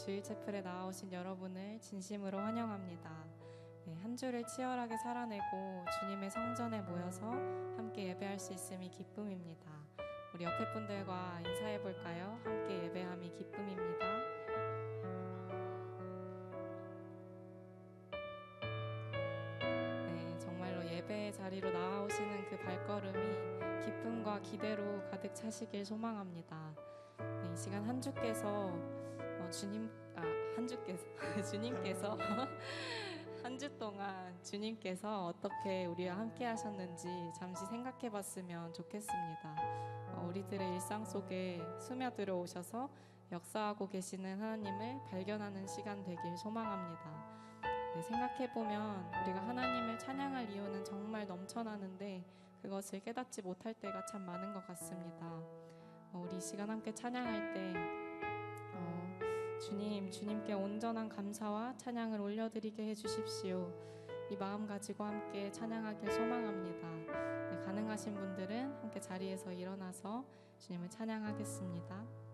주일 채플에 나오신 여러분을 진심으로 환영합니다. 네, 한 주를 치열하게 살아내고 주님의 성전에 모여서 함께 예배할 수 있음이 기쁨입니다. 우리 옆에 분들과 인사해 볼까요? 함께 예배함이 기쁨입니다. 네, 정말로 예배의 자리로 나아오시는 그 발걸음이 기쁨과 기대로 가득 차시길 소망합니다. 네, 이 시간 한 주께서 주님께서 한 주 동안 주님께서 어떻게 우리와 함께 하셨는지 잠시 생각해 봤으면 좋겠습니다. 우리들의 일상 속에 스며들어 오셔서 역사하고 계시는 하나님을 발견하는 시간 되길 소망합니다. 네, 생각해 보면 우리가 하나님을 찬양할 이유는 정말 넘쳐나는데 그것을 깨닫지 못할 때가 참 많은 것 같습니다. 우리 이 시간 함께 찬양할 때 주님께 온전한 감사와 찬양을 올려드리게 해주십시오. 이 마음 가지고 함께 찬양하길 소망합니다. 네, 가능하신 분들은 함께 자리에서 일어나서 주님을 찬양하겠습니다.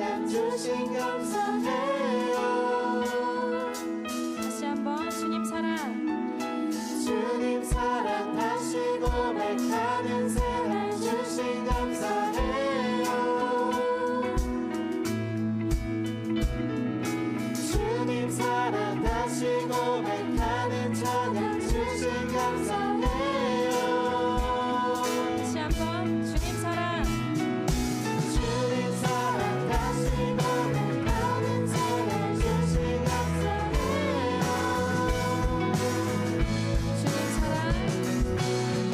찬양 주신 감사해요. 다시 한번 주님 사랑 주님 사랑 다시 고백하는 사랑 주신 감사해요. 주님 사랑 다시 고백하는 찬양 주신 감사해요. 다시 한번 주님 사랑 주님 사랑 다시 고백하는 사랑 주신 감사해요. 주님 사랑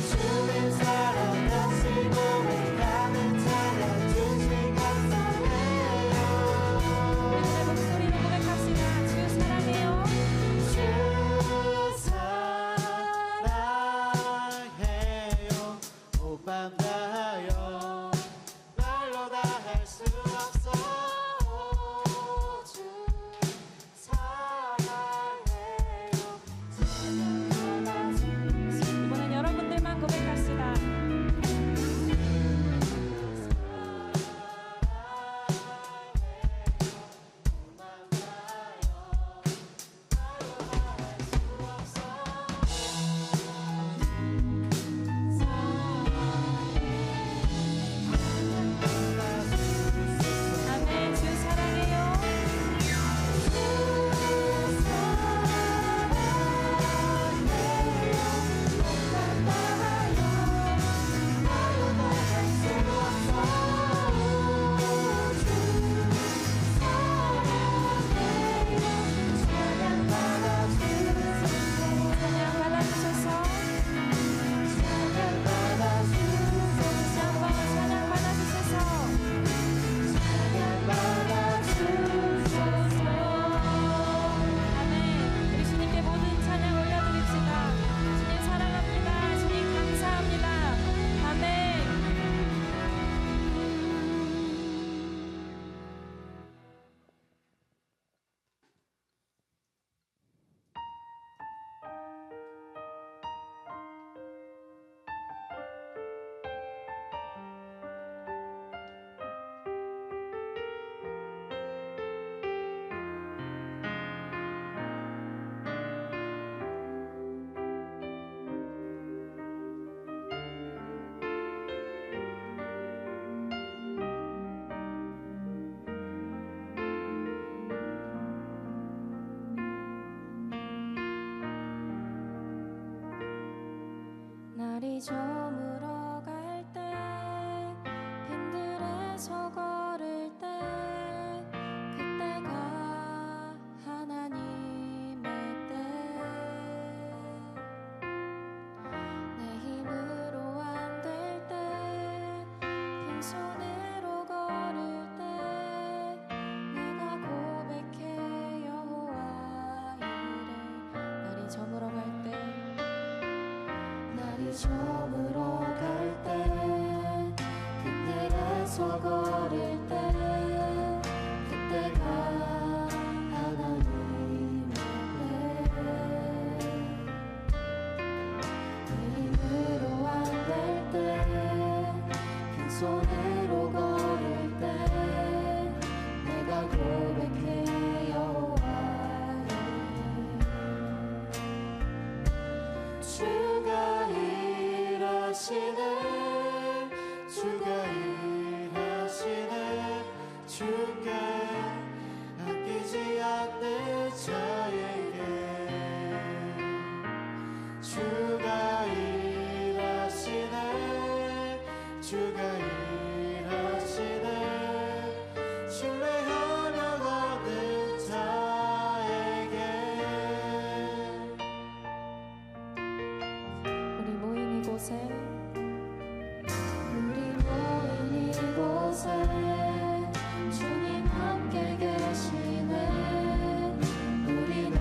주님 사랑 다시 고백하는 찬양 주신 감사해요. 우리들의 목소리로 고백합시다. 주 사랑해요. 주 사랑해요. 오밤 다하여 말로 다 할 수 없어. 주 사랑해요. 이번엔 여러분들만 고백합시다. 아멘. 주 사랑해요. 찬양 받아주셔서 다시 한번 찬양 받아주셔서 아멘. 우리 주님께 모든 찬양 올려드립시다. 주님 사랑합니다. 주님 감사합니다. 아멘. 날이 저물어 갈 때 빈들에서 걸을 때 그때가 하나님의 때 내 힘으로 안 될 때 빈손으로 걸을 때 내가 고백해 여호와 이를 날이 저물어 갈 때 날이 저물어 갈 때 빈들에서 걸을 때 그때가 하나님의 때 내 힘으로 안 될 때 빈손으로 걸을 때 내가 고백해 여호와 주가 일하시네. 주가 일하시네. 주께 아끼지 않는 자에게 주가 일하시네. 주가 일하시네. 신뢰하며 걷는 자에게 우리 모인 이곳에 주님 함께 계시네. 우리는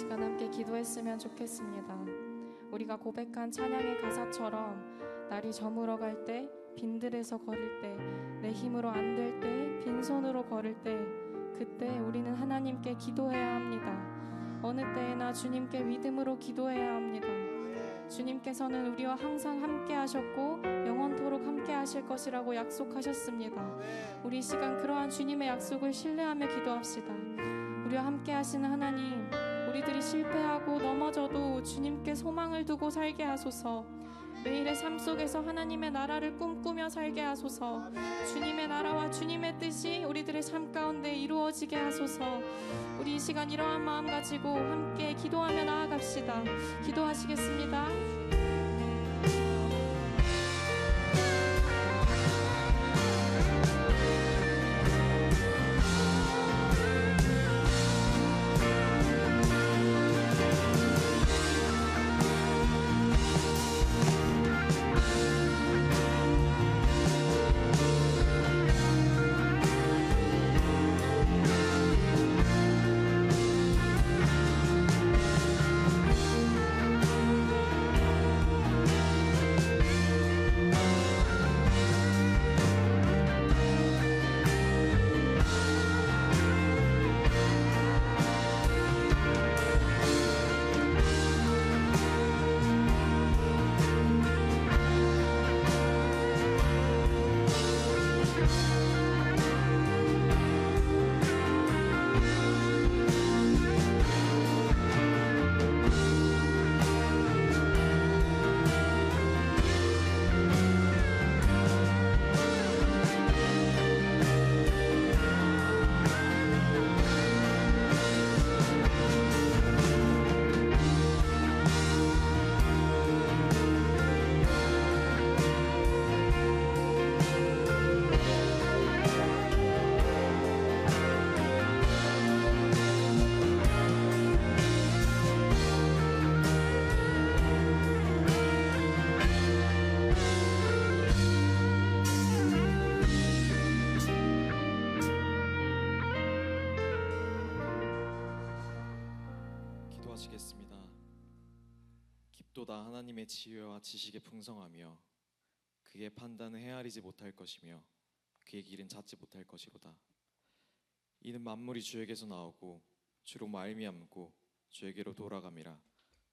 시간 함께 기도했으면 좋겠습니다. 우리가 고백한 찬양의 가사처럼 날이 저물어갈 때, 빈들에서 걸을 때, 내 힘으로 안 될 때, 빈손으로 걸을 때, 그때 우리는 하나님께 기도해야 합니다. 어느 때에나 주님께 믿음으로 기도해야 합니다. 주님께서는 우리와 항상 함께 하셨고 영원토록 함께 하실 것이라고 약속하셨습니다. 우리 이 시간 그러한 주님의 약속을 신뢰하며 기도합시다. 우리와 함께 하시는 하나님, 우리들이 실패하고 넘어져도 주님께 소망을 두고 살게 하소서. 매일의 삶 속에서 하나님의 나라를 꿈꾸며 살게 하소서. 주님의 나라와 주님의 뜻이 우리들의 삶 가운데 이루어지게 하소서. 우리 이 시간 이러한 마음 가지고 함께 기도하며 나아갑시다. 기도하시겠습니다. 기도하시겠습니다. 깊도다 하나님의 지혜와 지식에 풍성하며 그의 판단은 헤아리지 못할 것이며 그의 길은 찾지 못할 것이로다. 이는 만물이 주에게서 나오고 주로 말미암고 주에게로 돌아감이라.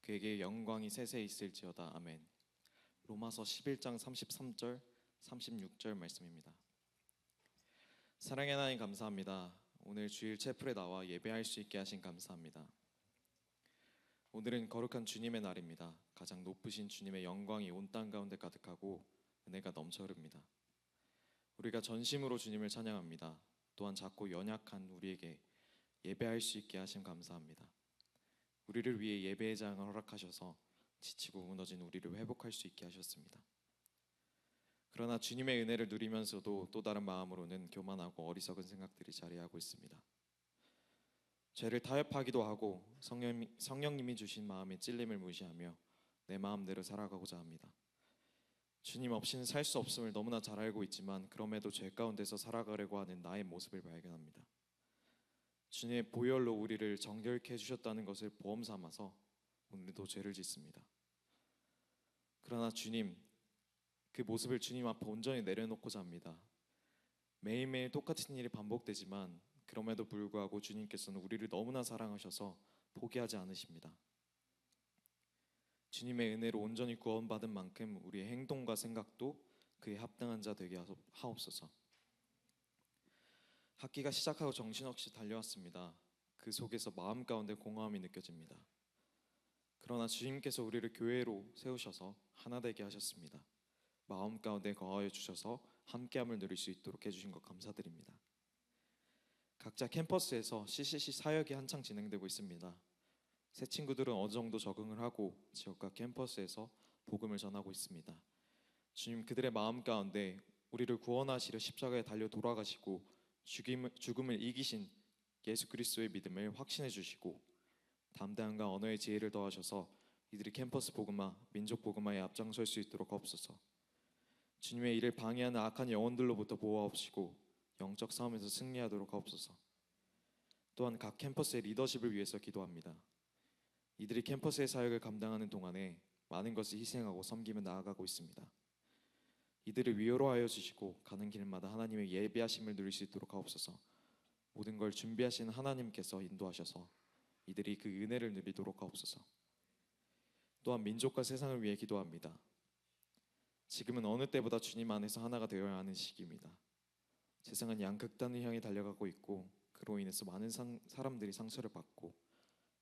그에게 영광이 세세 있을지어다. 아멘. 로마서 11장 33절 36절 말씀입니다. 사랑의 하나님 감사합니다. 오늘 주일 채플에 나와 예배할 수 있게 하신 감사합니다. 오늘은 거룩한 주님의 날입니다. 가장 높으신 주님의 영광이 온 땅 가운데 가득하고 은혜가 넘쳐 흐릅니다. 우리가 전심으로 주님을 찬양합니다. 또한 작고 연약한 우리에게 예배할 수 있게 하심 감사합니다. 우리를 위해 예배의 장을 허락하셔서 지치고 무너진 우리를 회복할 수 있게 하셨습니다. 그러나 주님의 은혜를 누리면서도 또 다른 마음으로는 교만하고 어리석은 생각들이 자리하고 있습니다. 죄를 타협하기도 하고 성령님이 주신 마음의 찔림을 무시하며 내 마음대로 살아가고자 합니다. 주님 없이는 살 수 없음을 너무나 잘 알고 있지만 그럼에도 죄 가운데서 살아가려고 하는 나의 모습을 발견합니다. 주님의 보혈로 우리를 정결케 해주셨다는 것을 보험 삼아서 오늘도 죄를 짓습니다. 그러나 주님, 그 모습을 주님 앞에 온전히 내려놓고자 합니다. 매일매일 똑같은 일이 반복되지만 그럼에도 불구하고 주님께서는 우리를 너무나 사랑하셔서 포기하지 않으십니다. 주님의 은혜로 온전히 구원받은 만큼 우리의 행동과 생각도 그에 합당한 자 되게 하옵소서. 학기가 시작하고 정신없이 달려왔습니다. 그 속에서 마음 가운데 공허함이 느껴집니다. 그러나 주님께서 우리를 교회로 세우셔서 하나 되게 하셨습니다. 마음 가운데 거하여 주셔서 함께함을 누릴 수 있도록 해주신 것 감사드립니다. 각자 캠퍼스에서 CCC 사역이 한창 진행되고 있습니다. 새 친구들은 어느 정도 적응을 하고 지역과 캠퍼스에서 복음을 전하고 있습니다. 주님, 그들의 마음 가운데 우리를 구원하시려 십자가에 달려 돌아가시고 죽음을 이기신 예수 그리스도의 믿음을 확신해 주시고 담대함과 언어의 지혜를 더하셔서 이들이 캠퍼스 복음화, 민족 복음화에 앞장설 수 있도록 하옵소서. 주님의 일을 방해하는 악한 영혼들로부터 보호하옵시고 영적 싸움에서 승리하도록 하옵소서. 또한 각 캠퍼스의 리더십을 위해서 기도합니다. 이들이 캠퍼스의 사역을 감당하는 동안에 많은 것을 희생하고 섬기며 나아가고 있습니다. 이들을 위로하여 주시고 가는 길마다 하나님의 예비하심을 누릴 수 있도록 하옵소서. 모든 걸 준비하신 하나님께서 인도하셔서 이들이 그 은혜를 누리도록 하옵소서. 또한 민족과 세상을 위해 기도합니다. 지금은 어느 때보다 주님 안에서 하나가 되어야 하는 시기입니다. 세상은 양극단을 향해 달려가고 있고 그로 인해서 많은 사람들이 상처를 받고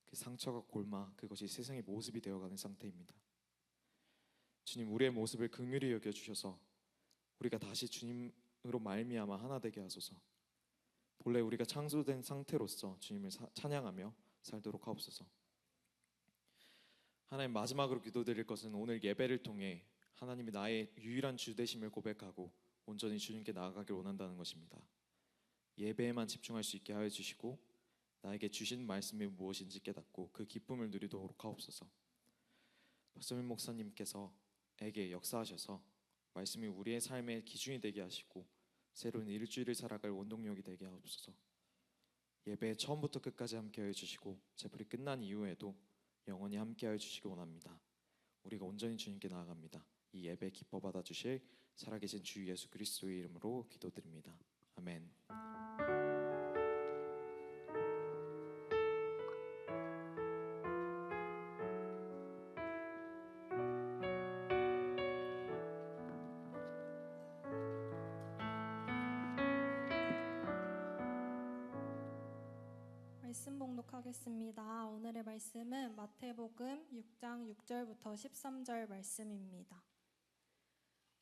그 상처가 골마 그것이 세상의 모습이 되어가는 상태입니다. 주님, 우리의 모습을 긍휼히 여겨주셔서 우리가 다시 주님으로 말미암아 하나 되게 하소서. 본래 우리가 창조된 상태로서 주님을 찬양하며 살도록 하옵소서. 하나님, 마지막으로 기도드릴 것은 오늘 예배를 통해 하나님이 나의 유일한 주 되심을 고백하고 온전히 주님께 나아가길 원한다는 것입니다. 예배에만 집중할 수 있게 하여 주시고 나에게 주신 말씀이 무엇인지 깨닫고 그 기쁨을 누리도록 하옵소서. 박성민 목사님께서에게 역사하셔서 말씀이 우리의 삶의 기준이 되게 하시고 새로운 일주일을 살아갈 원동력이 되게 하옵소서. 예배 처음부터 끝까지 함께하여 주시고 제풀이 끝난 이후에도 영원히 함께하여 주시기 원합니다. 우리가 온전히 주님께 나아갑니다. 이 예배 기뻐 받아주실 살아계신 주 예수 그리스도의 이름으로 기도드립니다. 아멘. 말씀 봉독하겠습니다. 오늘의 말씀은 마태복음 6장 6절부터 13절 말씀입니다.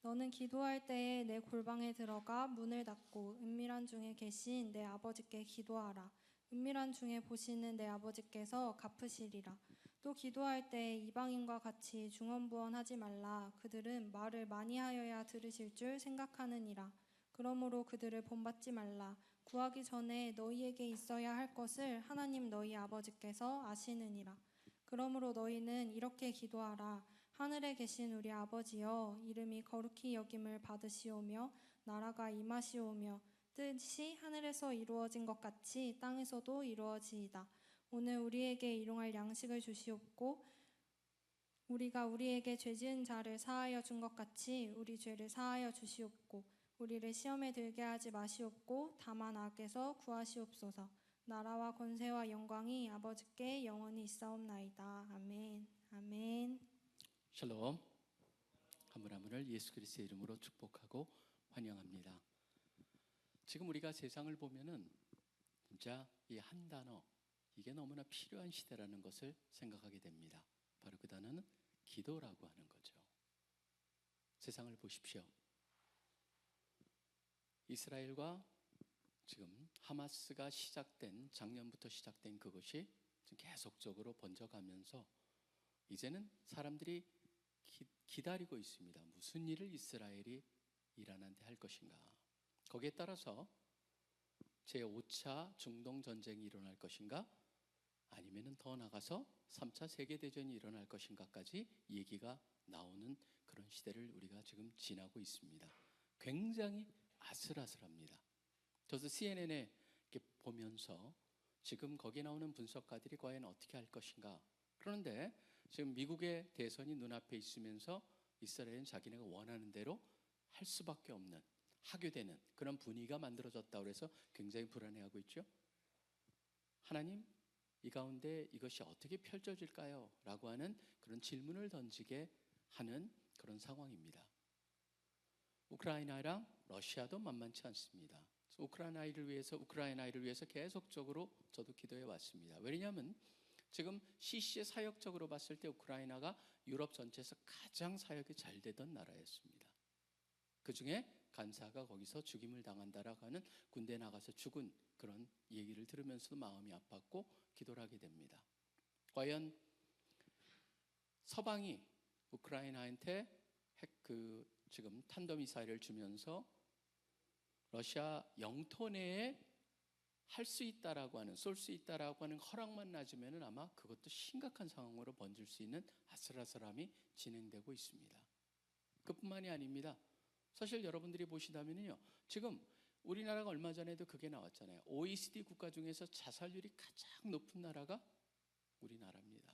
너는 기도할 때에 내 골방에 들어가 문을 닫고 은밀한 중에 계신 내 아버지께 기도하라. 은밀한 중에 보시는 내 아버지께서 갚으시리라. 또 기도할 때 이방인과 같이 중언부언하지 말라. 그들은 말을 많이 하여야 들으실 줄 생각하느니라. 그러므로 그들을 본받지 말라. 구하기 전에 너희에게 있어야 할 것을 하나님 너희 아버지께서 아시느니라. 그러므로 너희는 이렇게 기도하라. 하늘에 계신 우리 아버지여, 이름이 거룩히 여김을 받으시오며 나라가 임하시오며 뜻이 하늘에서 이루어진 것 같이 땅에서도 이루어지이다. 오늘 우리에게 일용할 양식을 주시옵고 우리가 우리에게 죄 지은 자를 사하여 준 것 같이 우리 죄를 사하여 주시옵고 우리를 시험에 들게 하지 마시옵고 다만 악에서 구하시옵소서. 나라와 권세와 영광이 아버지께 영원히 있사옵나이다. 아멘. 아멘. 샬롬. 한 분 한 분을 예수 그리스도의 이름으로 축복하고 환영합니다. 지금 우리가 세상을 보면은 진짜 이 한 단어, 이게 너무나 필요한 시대라는 것을 생각하게 됩니다. 바로 그 단어는 기도라고 하는 거죠. 세상을 보십시오. 이스라엘과 지금 하마스가 시작된, 작년부터 시작된 그것이 지금 계속적으로 번져가면서 이제는 사람들이 기다리고 있습니다. 무슨 일을 이스라엘이 이란한테 할 것인가. 거기에 따라서 제5차 중동 전쟁이 일어날 것인가, 아니면 더 나가서 3차 세계대전이 일어날 것인가까지 얘기가 나오는 그런 시대를 우리가 지금 지나고 있습니다. 굉장히 아슬아슬합니다. 저도 CNN에 이렇게 보면서 지금 거기 나오는 분석가들이 과연 어떻게 할 것인가. 그런데 지금 미국의 대선이 눈앞에 있으면서 이스라엘은 자기네가 원하는 대로 할 수밖에 없는, 하게 되는 그런 분위기가 만들어졌다고 해서 굉장히 불안해하고 있죠. 하나님, 이 가운데 이것이 어떻게 펼쳐질까요? 라고 하는 그런 질문을 던지게 하는 그런 상황입니다. 우크라이나랑 러시아도 만만치 않습니다. 우크라이나를 위해서 계속적으로 저도 기도해 왔습니다. 왜냐하면 지금 CC의 사역적으로 봤을 때 우크라이나가 유럽 전체에서 가장 사역이 잘 되던 나라였습니다. 그 중에 간사가 거기서 죽임을 당한다라고 하는, 군대 나가서 죽은 그런 얘기를 들으면서도 마음이 아팠고 기도를 하게 됩니다. 과연 서방이 우크라이나한테 지금 탄도미사일을 주면서 러시아 영토 내에 할 수 있다라고 하는, 쏠 수 있다라고 하는 허락만 나주면은 아마 그것도 심각한 상황으로 번질 수 있는 아슬아슬함이 진행되고 있습니다. 그뿐만이 아닙니다. 사실 여러분들이 보시다면요, 지금 우리나라가 얼마 전에도 그게 나왔잖아요. OECD 국가 중에서 자살률이 가장 높은 나라가 우리나라입니다.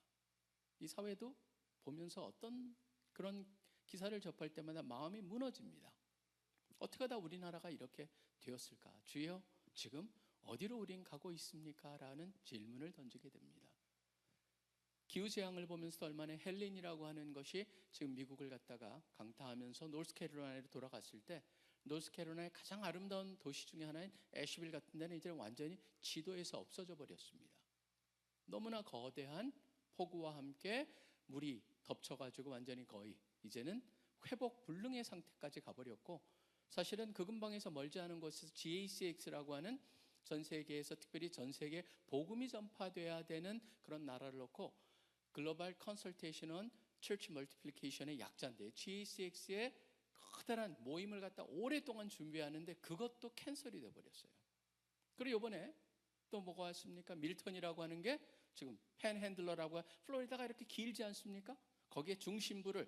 이 사회도 보면서 어떤 그런 기사를 접할 때마다 마음이 무너집니다. 어떻게 하다 우리나라가 이렇게 되었을까? 주여, 지금 어디로 우린 가고 있습니까? 라는 질문을 던지게 됩니다. 기후재앙을 보면서도 얼마나 헬린이라고 하는 것이 지금 미국을 갖다가 강타하면서 노스캐롤라이나로 돌아갔을 때 노스캐롤라이나의 가장 아름다운 도시 중에 하나인 애쉬빌 같은 데는 이제 완전히 지도에서 없어져 버렸습니다. 너무나 거대한 폭우와 함께 물이 덮쳐가지고 완전히 거의 이제는 회복 불능의 상태까지 가버렸고, 사실은 그 근방에서 멀지 않은 곳에서 GACX라고 하는 전 세계에서 특별히 전 세계 복음이 전파돼야 되는 그런 나라를 놓고 글로벌 컨설테이션 온 처치 멀티플리케이션의 약자인데 GACX의 커다란 모임을 갖다 오랫동안 준비하는데 그것도 캔슬이 돼버렸어요. 그리고 이번에 또 뭐가 왔습니까? 밀턴이라고 하는 게 지금 팬핸들러라고 플로리다가 이렇게 길지 않습니까? 거기에 중심부를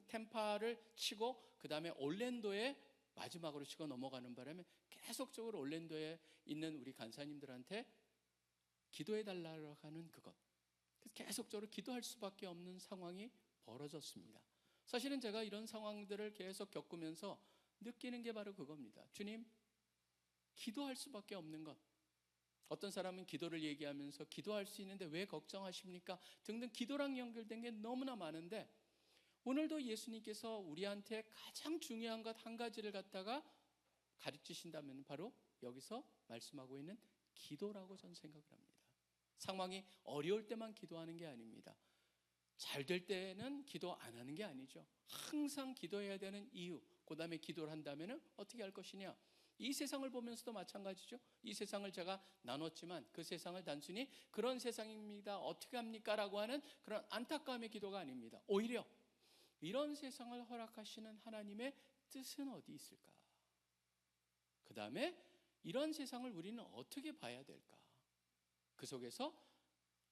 템파를 치고 그 다음에 올랜도에 마지막으로 치고 넘어가는 바람에 계속적으로 올랜도에 있는 우리 간사님들한테 기도해달라고 하는 그것, 계속적으로 기도할 수밖에 없는 상황이 벌어졌습니다. 사실은 제가 이런 상황들을 계속 겪으면서 느끼는 게 바로 그겁니다. 주님, 기도할 수밖에 없는 것. 어떤 사람은 기도를 얘기하면서 기도할 수 있는데 왜 걱정하십니까? 등등 기도랑 연결된 게 너무나 많은데, 오늘도 예수님께서 우리한테 가장 중요한 것 한 가지를 갖다가 가르치신다면 바로 여기서 말씀하고 있는 기도라고 저는 생각을 합니다. 상황이 어려울 때만 기도하는 게 아닙니다. 잘 될 때는 기도 안 하는 게 아니죠. 항상 기도해야 되는 이유, 그 다음에 기도를 한다면 어떻게 할 것이냐. 이 세상을 보면서도 마찬가지죠. 이 세상을 제가 나눴지만 그 세상을 단순히 그런 세상입니다, 어떻게 합니까? 라고 하는 그런 안타까움의 기도가 아닙니다. 오히려 이런 세상을 허락하시는 하나님의 뜻은 어디 있을까? 그 다음에 이런 세상을 우리는 어떻게 봐야 될까? 그 속에서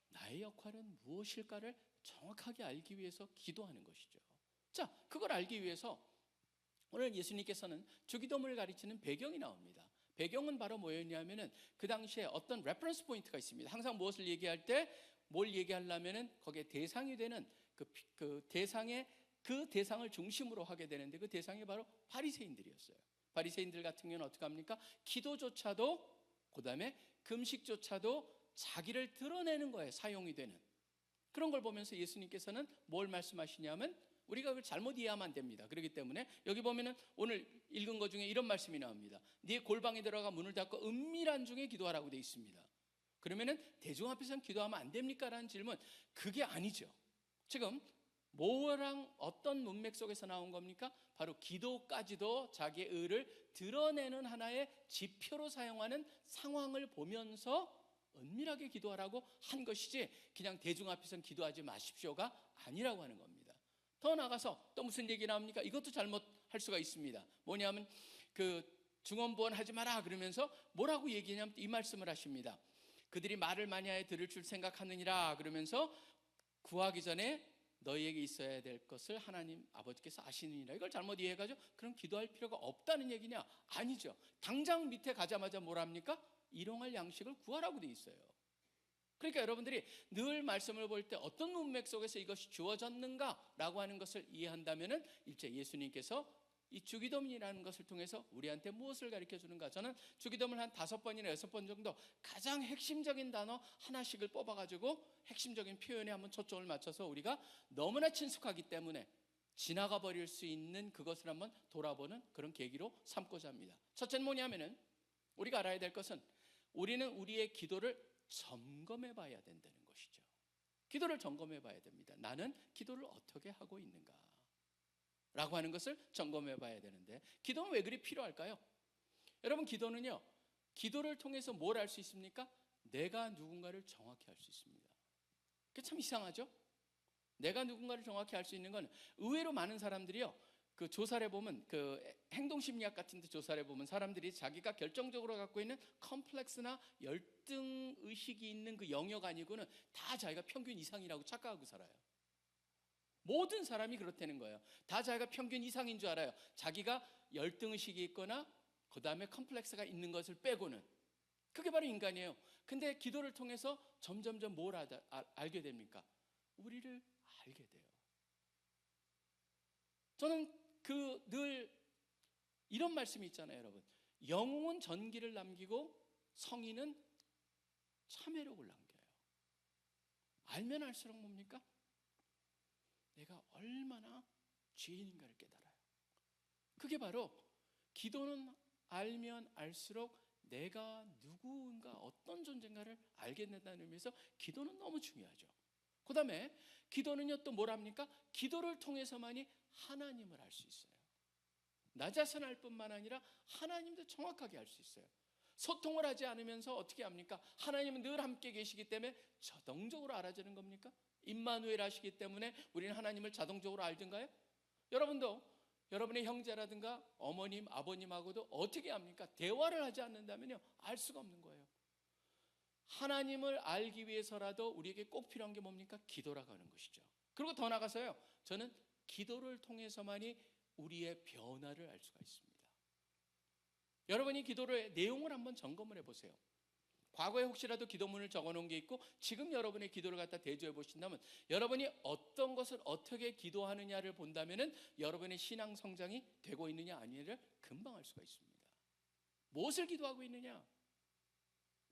나의 역할은 무엇일까를 정확하게 알기 위해서 기도하는 것이죠. 자, 그걸 알기 위해서 오늘 예수님께서는 주기도문을 가르치는 배경이 나옵니다. 배경은 바로 뭐였냐면은 그 당시에 어떤 레퍼런스 포인트가 있습니다. 항상 무엇을 얘기할 때 뭘 얘기하려면은 거기에 대상이 되는 그 대상을 중심으로 하게 되는데 그 대상이 바로 바리새인들이었어요. 바리새인들 같은 경우는 어떻게 합니까? 기도조차도, 그 다음에 금식조차도 자기를 드러내는 거에 사용이 되는 그런 걸 보면서 예수님께서는 뭘 말씀하시냐면 우리가 그걸 잘못 이해하면 안 됩니다. 그렇기 때문에 여기 보면은 오늘 읽은 것 중에 이런 말씀이 나옵니다. 네 골방에 들어가 문을 닫고 은밀한 중에 기도하라고 되어 있습니다. 그러면은 대중 앞에서는 기도하면 안 됩니까? 라는 질문, 그게 아니죠. 지금 뭐랑 어떤 문맥 속에서 나온 겁니까? 바로 기도까지도 자기의 의를 드러내는 하나의 지표로 사용하는 상황을 보면서 은밀하게 기도하라고 한 것이지 그냥 대중 앞에서는 기도하지 마십시오가 아니라고 하는 겁니다. 더 나가서 또 무슨 얘기 나옵니까? 이것도 잘못할 수가 있습니다. 뭐냐면 그 중언부언 하지 마라 그러면서 뭐라고 얘기하냐면 이 말씀을 하십니다. 그들이 말을 많이 하여 들을 줄 생각하느니라 그러면서 구하기 전에 너희에게 있어야 될 것을 하나님 아버지께서 아시느니라. 이걸 잘못 이해해가지고 그럼 기도할 필요가 없다는 얘기냐? 아니죠. 당장 밑에 가자마자 뭘 합니까? 일용할 양식을 구하라고 돼 있어요. 그러니까 여러분들이 늘 말씀을 볼 때 어떤 문맥 속에서 이것이 주어졌는가라고 하는 것을 이해한다면은 일제 예수님께서 이 주기도문이라는 것을 통해서 우리한테 무엇을 가르쳐 주는가? 저는 주기도문을 한 5번이나 6번 정도 가장 핵심적인 단어 하나씩을 뽑아가지고 핵심적인 표현에 한번 초점을 맞춰서 우리가 너무나 친숙하기 때문에 지나가 버릴 수 있는 그것을 한번 돌아보는 그런 계기로 삼고자 합니다. 첫째는 뭐냐면은 우리가 알아야 될 것은 우리는 우리의 기도를 점검해 봐야 된다는 것이죠. 기도를 점검해 봐야 됩니다. 나는 기도를 어떻게 하고 있는가? 라고 하는 것을 점검해 봐야 되는데 기도는 왜 그리 필요할까요? 여러분, 기도는요, 기도를 통해서 뭘 알 수 있습니까? 내가 누군가를 정확히 알 수 있습니다. 그게 참 이상하죠? 내가 누군가를 정확히 알 수 있는 건 의외로 많은 사람들이요, 그 조사를 해보면 그 행동심리학 같은 데 조사를 해보면 사람들이 자기가 결정적으로 갖고 있는 컴플렉스나 열등 의식이 있는 그 영역 아니고는 다 자기가 평균 이상이라고 착각하고 살아요. 모든 사람이 그렇다는 거예요. 다 자기가 평균 이상인 줄 알아요. 자기가 열등의식이 있거나 그 다음에 컴플렉스가 있는 것을 빼고는. 그게 바로 인간이에요. 근데 기도를 통해서 점점점 뭘 알게 됩니까? 우리를 알게 돼요. 저는 늘 이런 말씀이 있잖아요, 여러분. 영웅은 전기를 남기고 성인은 참회록을 남겨요. 알면 알수록 뭡니까? 내가 얼마나 죄인인가를 깨달아요. 그게 바로 기도는 알면 알수록 내가 누구인가 어떤 존재인가를 알게 된다는 의미에서 기도는 너무 중요하죠. 그 다음에 기도는요 또 뭐랍니까? 기도를 통해서만이 하나님을 알 수 있어요. 나 자신 알 뿐만 아니라 하나님도 정확하게 알 수 있어요. 소통을 하지 않으면서 어떻게 합니까? 하나님은 늘 함께 계시기 때문에 자동적으로 알아지는 겁니까? 임마누엘 하시기 때문에 우리는 하나님을 자동적으로 알든가요? 여러분도 여러분의 형제라든가 어머님, 아버님하고도 어떻게 합니까? 대화를 하지 않는다면요 알 수가 없는 거예요. 하나님을 알기 위해서라도 우리에게 꼭 필요한 게 뭡니까? 기도라고 하는 것이죠. 그리고 더 나가서요 저는 기도를 통해서만이 우리의 변화를 알 수가 있습니다. 여러분이 기도의 내용을 한번 점검을 해보세요. 과거에 혹시라도 기도문을 적어놓은 게 있고 지금 여러분의 기도를 갖다 대조해 보신다면 여러분이 어떤 것을 어떻게 기도하느냐를 본다면 여러분의 신앙 성장이 되고 있느냐 아니냐를 금방 알 수가 있습니다. 무엇을 기도하고 있느냐?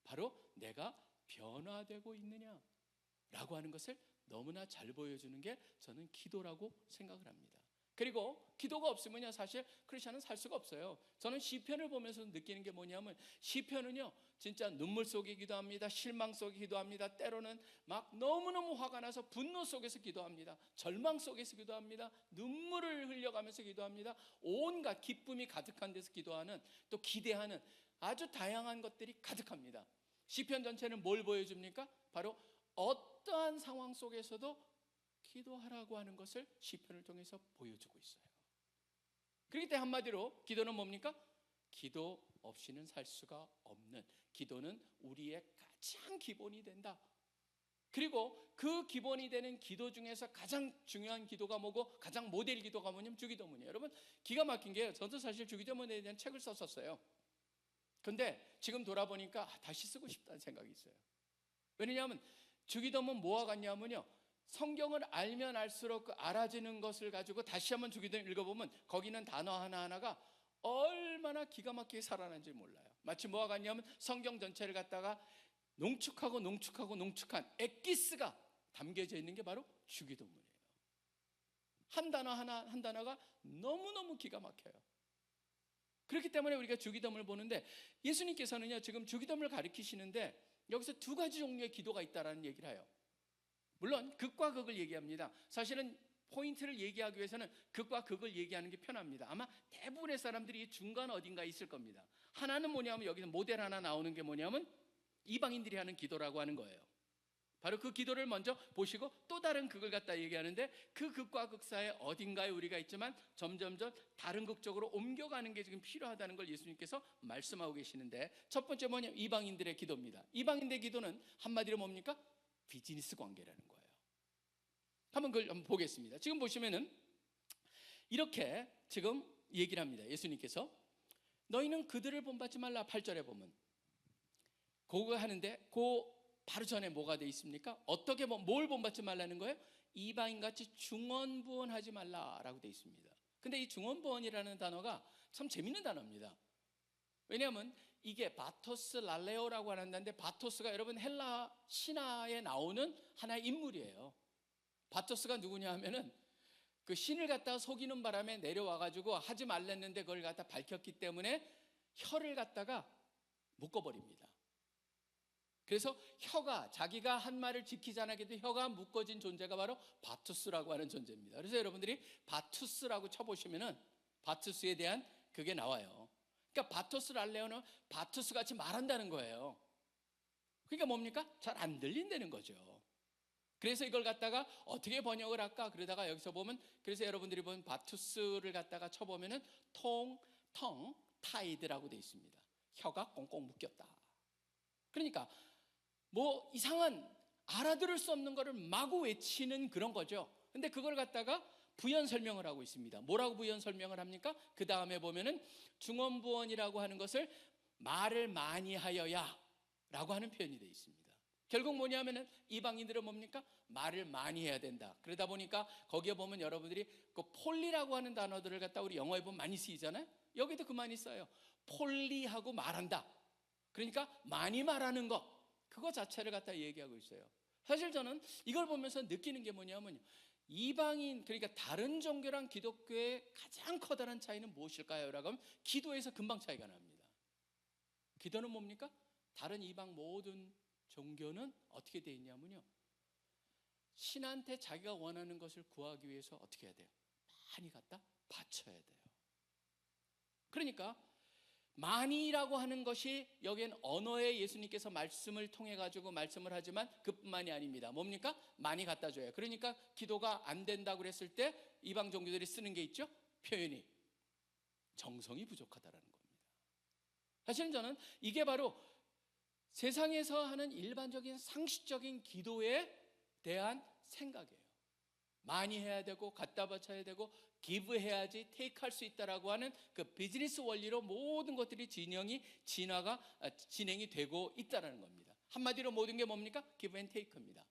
바로 내가 변화되고 있느냐라고 하는 것을 너무나 잘 보여주는 게 저는 기도라고 생각을 합니다. 그리고 기도가 없으면요 사실 크리스천은 살 수가 없어요. 저는 시편을 보면서 느끼는 게 뭐냐면 시편은요 진짜 눈물 속에 기도합니다. 실망 속에 기도합니다. 때로는 막 너무너무 화가 나서 분노 속에서 기도합니다. 절망 속에서 기도합니다. 눈물을 흘려가면서 기도합니다. 온갖 기쁨이 가득한 데서 기도하는 또 기대하는 아주 다양한 것들이 가득합니다. 시편 전체는 뭘 보여줍니까? 바로 어떠한 상황 속에서도 기도하라고 하는 것을 시편을 통해서 보여주고 있어요. 그렇기 때문에 한마디로 기도는 뭡니까? 기도 없이는 살 수가 없는, 기도는 우리의 가장 기본이 된다. 그리고 그 기본이 되는 기도 중에서 가장 중요한 기도가 뭐고 가장 모델 기도가 뭐냐면 주기도문이에요. 여러분 기가 막힌 게요. 저도 사실 주기도문에 대한 책을 썼었어요. 근데 지금 돌아보니까 다시 쓰고 싶다는 생각이 있어요. 왜냐하면 주기도문 뭐와 같냐면요 성경을 알면 알수록 그 알아지는 것을 가지고 다시 한번 주기도문 읽어보면 거기는 단어 하나하나가 얼마나 기가 막히게 살아난지 몰라요. 마치 뭐와 같냐면 성경 전체를 갖다가 농축한 엑기스가 담겨져 있는 게 바로 주기도문이에요. 한 단어 한 단어가 너무너무 기가 막혀요. 그렇기 때문에 우리가 주기도문을 보는데 예수님께서는요 지금 주기도문을 가르치시는데 여기서 두 가지 종류의 기도가 있다라는 얘기를 해요. 물론 극과 극을 얘기합니다. 사실은 포인트를 얘기하기 위해서는 극과 극을 얘기하는 게 편합니다. 아마 대부분의 사람들이 이 중간 어딘가에 있을 겁니다. 하나는 뭐냐면 여기서 모델 하나 나오는 게 뭐냐면 이방인들이 하는 기도라고 하는 거예요. 바로 그 기도를 먼저 보시고 또 다른 극을 갖다 얘기하는데 그 극과 극 사이에 어딘가에 우리가 있지만 점점점 다른 극 쪽으로 옮겨가는 게 지금 필요하다는 걸 예수님께서 말씀하고 계시는데 첫 번째 뭐냐면 이방인들의 기도입니다. 이방인들의 기도는 한마디로 뭡니까? 비즈니스 관계라는 거예요. 한번 그걸 한번 보겠습니다. 지금 보시면은 이렇게 지금 얘기를 합니다. 예수님께서 너희는 그들을 본받지 말라. 8절에 보면 그거 하는데 그 바로 전에 뭐가 돼 있습니까? 어떻게 뭘 본받지 말라는 거예요? 이방인같이 중언부언하지 말라라고 돼 있습니다. 근데 이 중언부언이라는 단어가 참 재밌는 단어입니다. 왜냐하면 이게 바토스 랄레오라고 하는 단어인데 바토스가 여러분 헬라 신화에 나오는 하나의 인물이에요. 바토스가 누구냐 하면은 그 신을 갖다가 속이는 바람에 내려와가지고 하지 말랬는데 그걸 갖다 밝혔기 때문에 혀를 갖다가 묶어버립니다. 그래서 혀가 자기가 한 말을 지키지 않아도 혀가 묶어진 존재가 바로 바투스라고 하는 존재입니다. 그래서 여러분들이 바투스라고 쳐보시면은 바투스에 대한 그게 나와요. 그러니까 바토스 랄레오는 바투스 같이 말한다는 거예요. 그러니까 뭡니까? 잘 안 들린다는 거죠. 그래서 이걸 갖다가 어떻게 번역을 할까? 그러다가 여기서 보면 그래서 여러분들이 보면 바투스를 갖다가 쳐보면은 텅 타이드라고 돼 있습니다. 혀가 꽁꽁 묶였다. 그러니까 뭐 이상한 알아들을 수 없는 거를 마구 외치는 그런 거죠. 근데 그걸 갖다가 부연 설명을 하고 있습니다. 뭐라고 부연 설명을 합니까? 그 다음에 보면은 중언부언이라고 하는 것을 말을 많이 하여야 라고 하는 표현이 되어 있습니다. 결국 뭐냐면은 이방인들은 뭡니까? 말을 많이 해야 된다. 그러다 보니까 거기에 보면 여러분들이 그 폴리라고 하는 단어들을 갖다 우리 영어에 보면 많이 쓰이잖아요. 여기도 그 많이 써요. 폴리하고 말한다. 그러니까 많이 말하는 것, 그거 자체를 갖다 얘기하고 있어요. 사실 저는 이걸 보면서 느끼는 게 뭐냐면요, 이방인, 그러니까 다른 종교랑 기독교의 가장 커다란 차이는 무엇일까요? 라고 하면 기도에서 금방 차이가 납니다. 기도는 뭡니까? 다른 이방 모든 종교는 어떻게 되어 있냐면요, 신한테 자기가 원하는 것을 구하기 위해서 어떻게 해야 돼요? 많이 갖다 바쳐야 돼요. 그러니까 많이라고 하는 것이, 여기엔 언어에 예수님께서 말씀을 통해 가지고 말씀을 하지만 그뿐만이 아닙니다. 뭡니까? 많이 갖다 줘요. 그러니까 기도가 안 된다고 그랬을 때 이방 종교들이 쓰는 게 있죠? 표현이 정성이 부족하다라는 겁니다. 사실은 저는 이게 바로 세상에서 하는 일반적인 상식적인 기도에 대한 생각이에요. 많이 해야 되고 갖다 바쳐야 되고 give 해야지 take 할 수 있다라고 하는 그 비즈니스 원리로 모든 것들이 진행이 되고 있다라는 겁니다. 한마디로 모든 게 뭡니까? give and take입니다.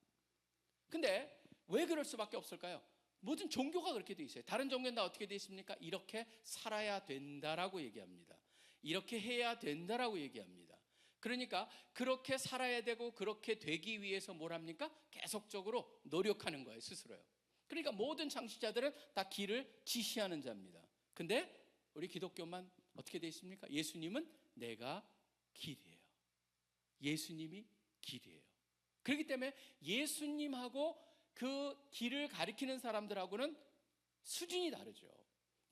근데 왜 그럴 수밖에 없을까요? 모든 종교가 그렇게 돼 있어요. 다른 종교는 다 어떻게 돼 있습니까? 이렇게 살아야 된다라고 얘기합니다. 이렇게 해야 된다라고 얘기합니다. 그러니까 그렇게 살아야 되고 그렇게 되기 위해서 뭘 합니까? 계속적으로 노력하는 거예요, 스스로요. 그러니까 모든 창시자들은 다 길을 지시하는 자입니다. 근데 우리 기독교만 어떻게 되어 있습니까? 예수님은 내가 길이에요. 예수님이 길이에요. 그렇기 때문에 예수님하고 그 길을 가리키는 사람들하고는 수준이 다르죠.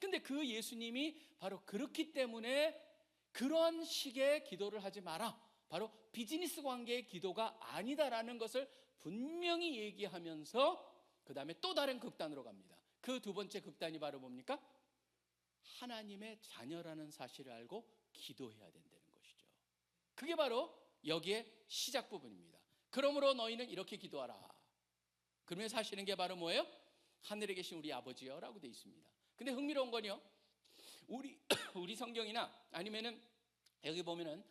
근데 그 예수님이 바로 그렇기 때문에 그런 식의 기도를 하지 마라, 바로 비즈니스 관계의 기도가 아니다라는 것을 분명히 얘기하면서 그 다음에 또 다른 극단으로 갑니다. 그 두 번째 극단이 바로 뭡니까? 하나님의 자녀라는 사실을 알고 기도해야 된다는 것이죠. 그게 바로 여기에 시작 부분입니다. 그러므로 너희는 이렇게 기도하라. 그러면서 하시는 게 바로 뭐예요? 하늘에 계신 우리 아버지여 라고 되어 있습니다. 근데 흥미로운 건요, 우리 성경이나 아니면은 여기 보면은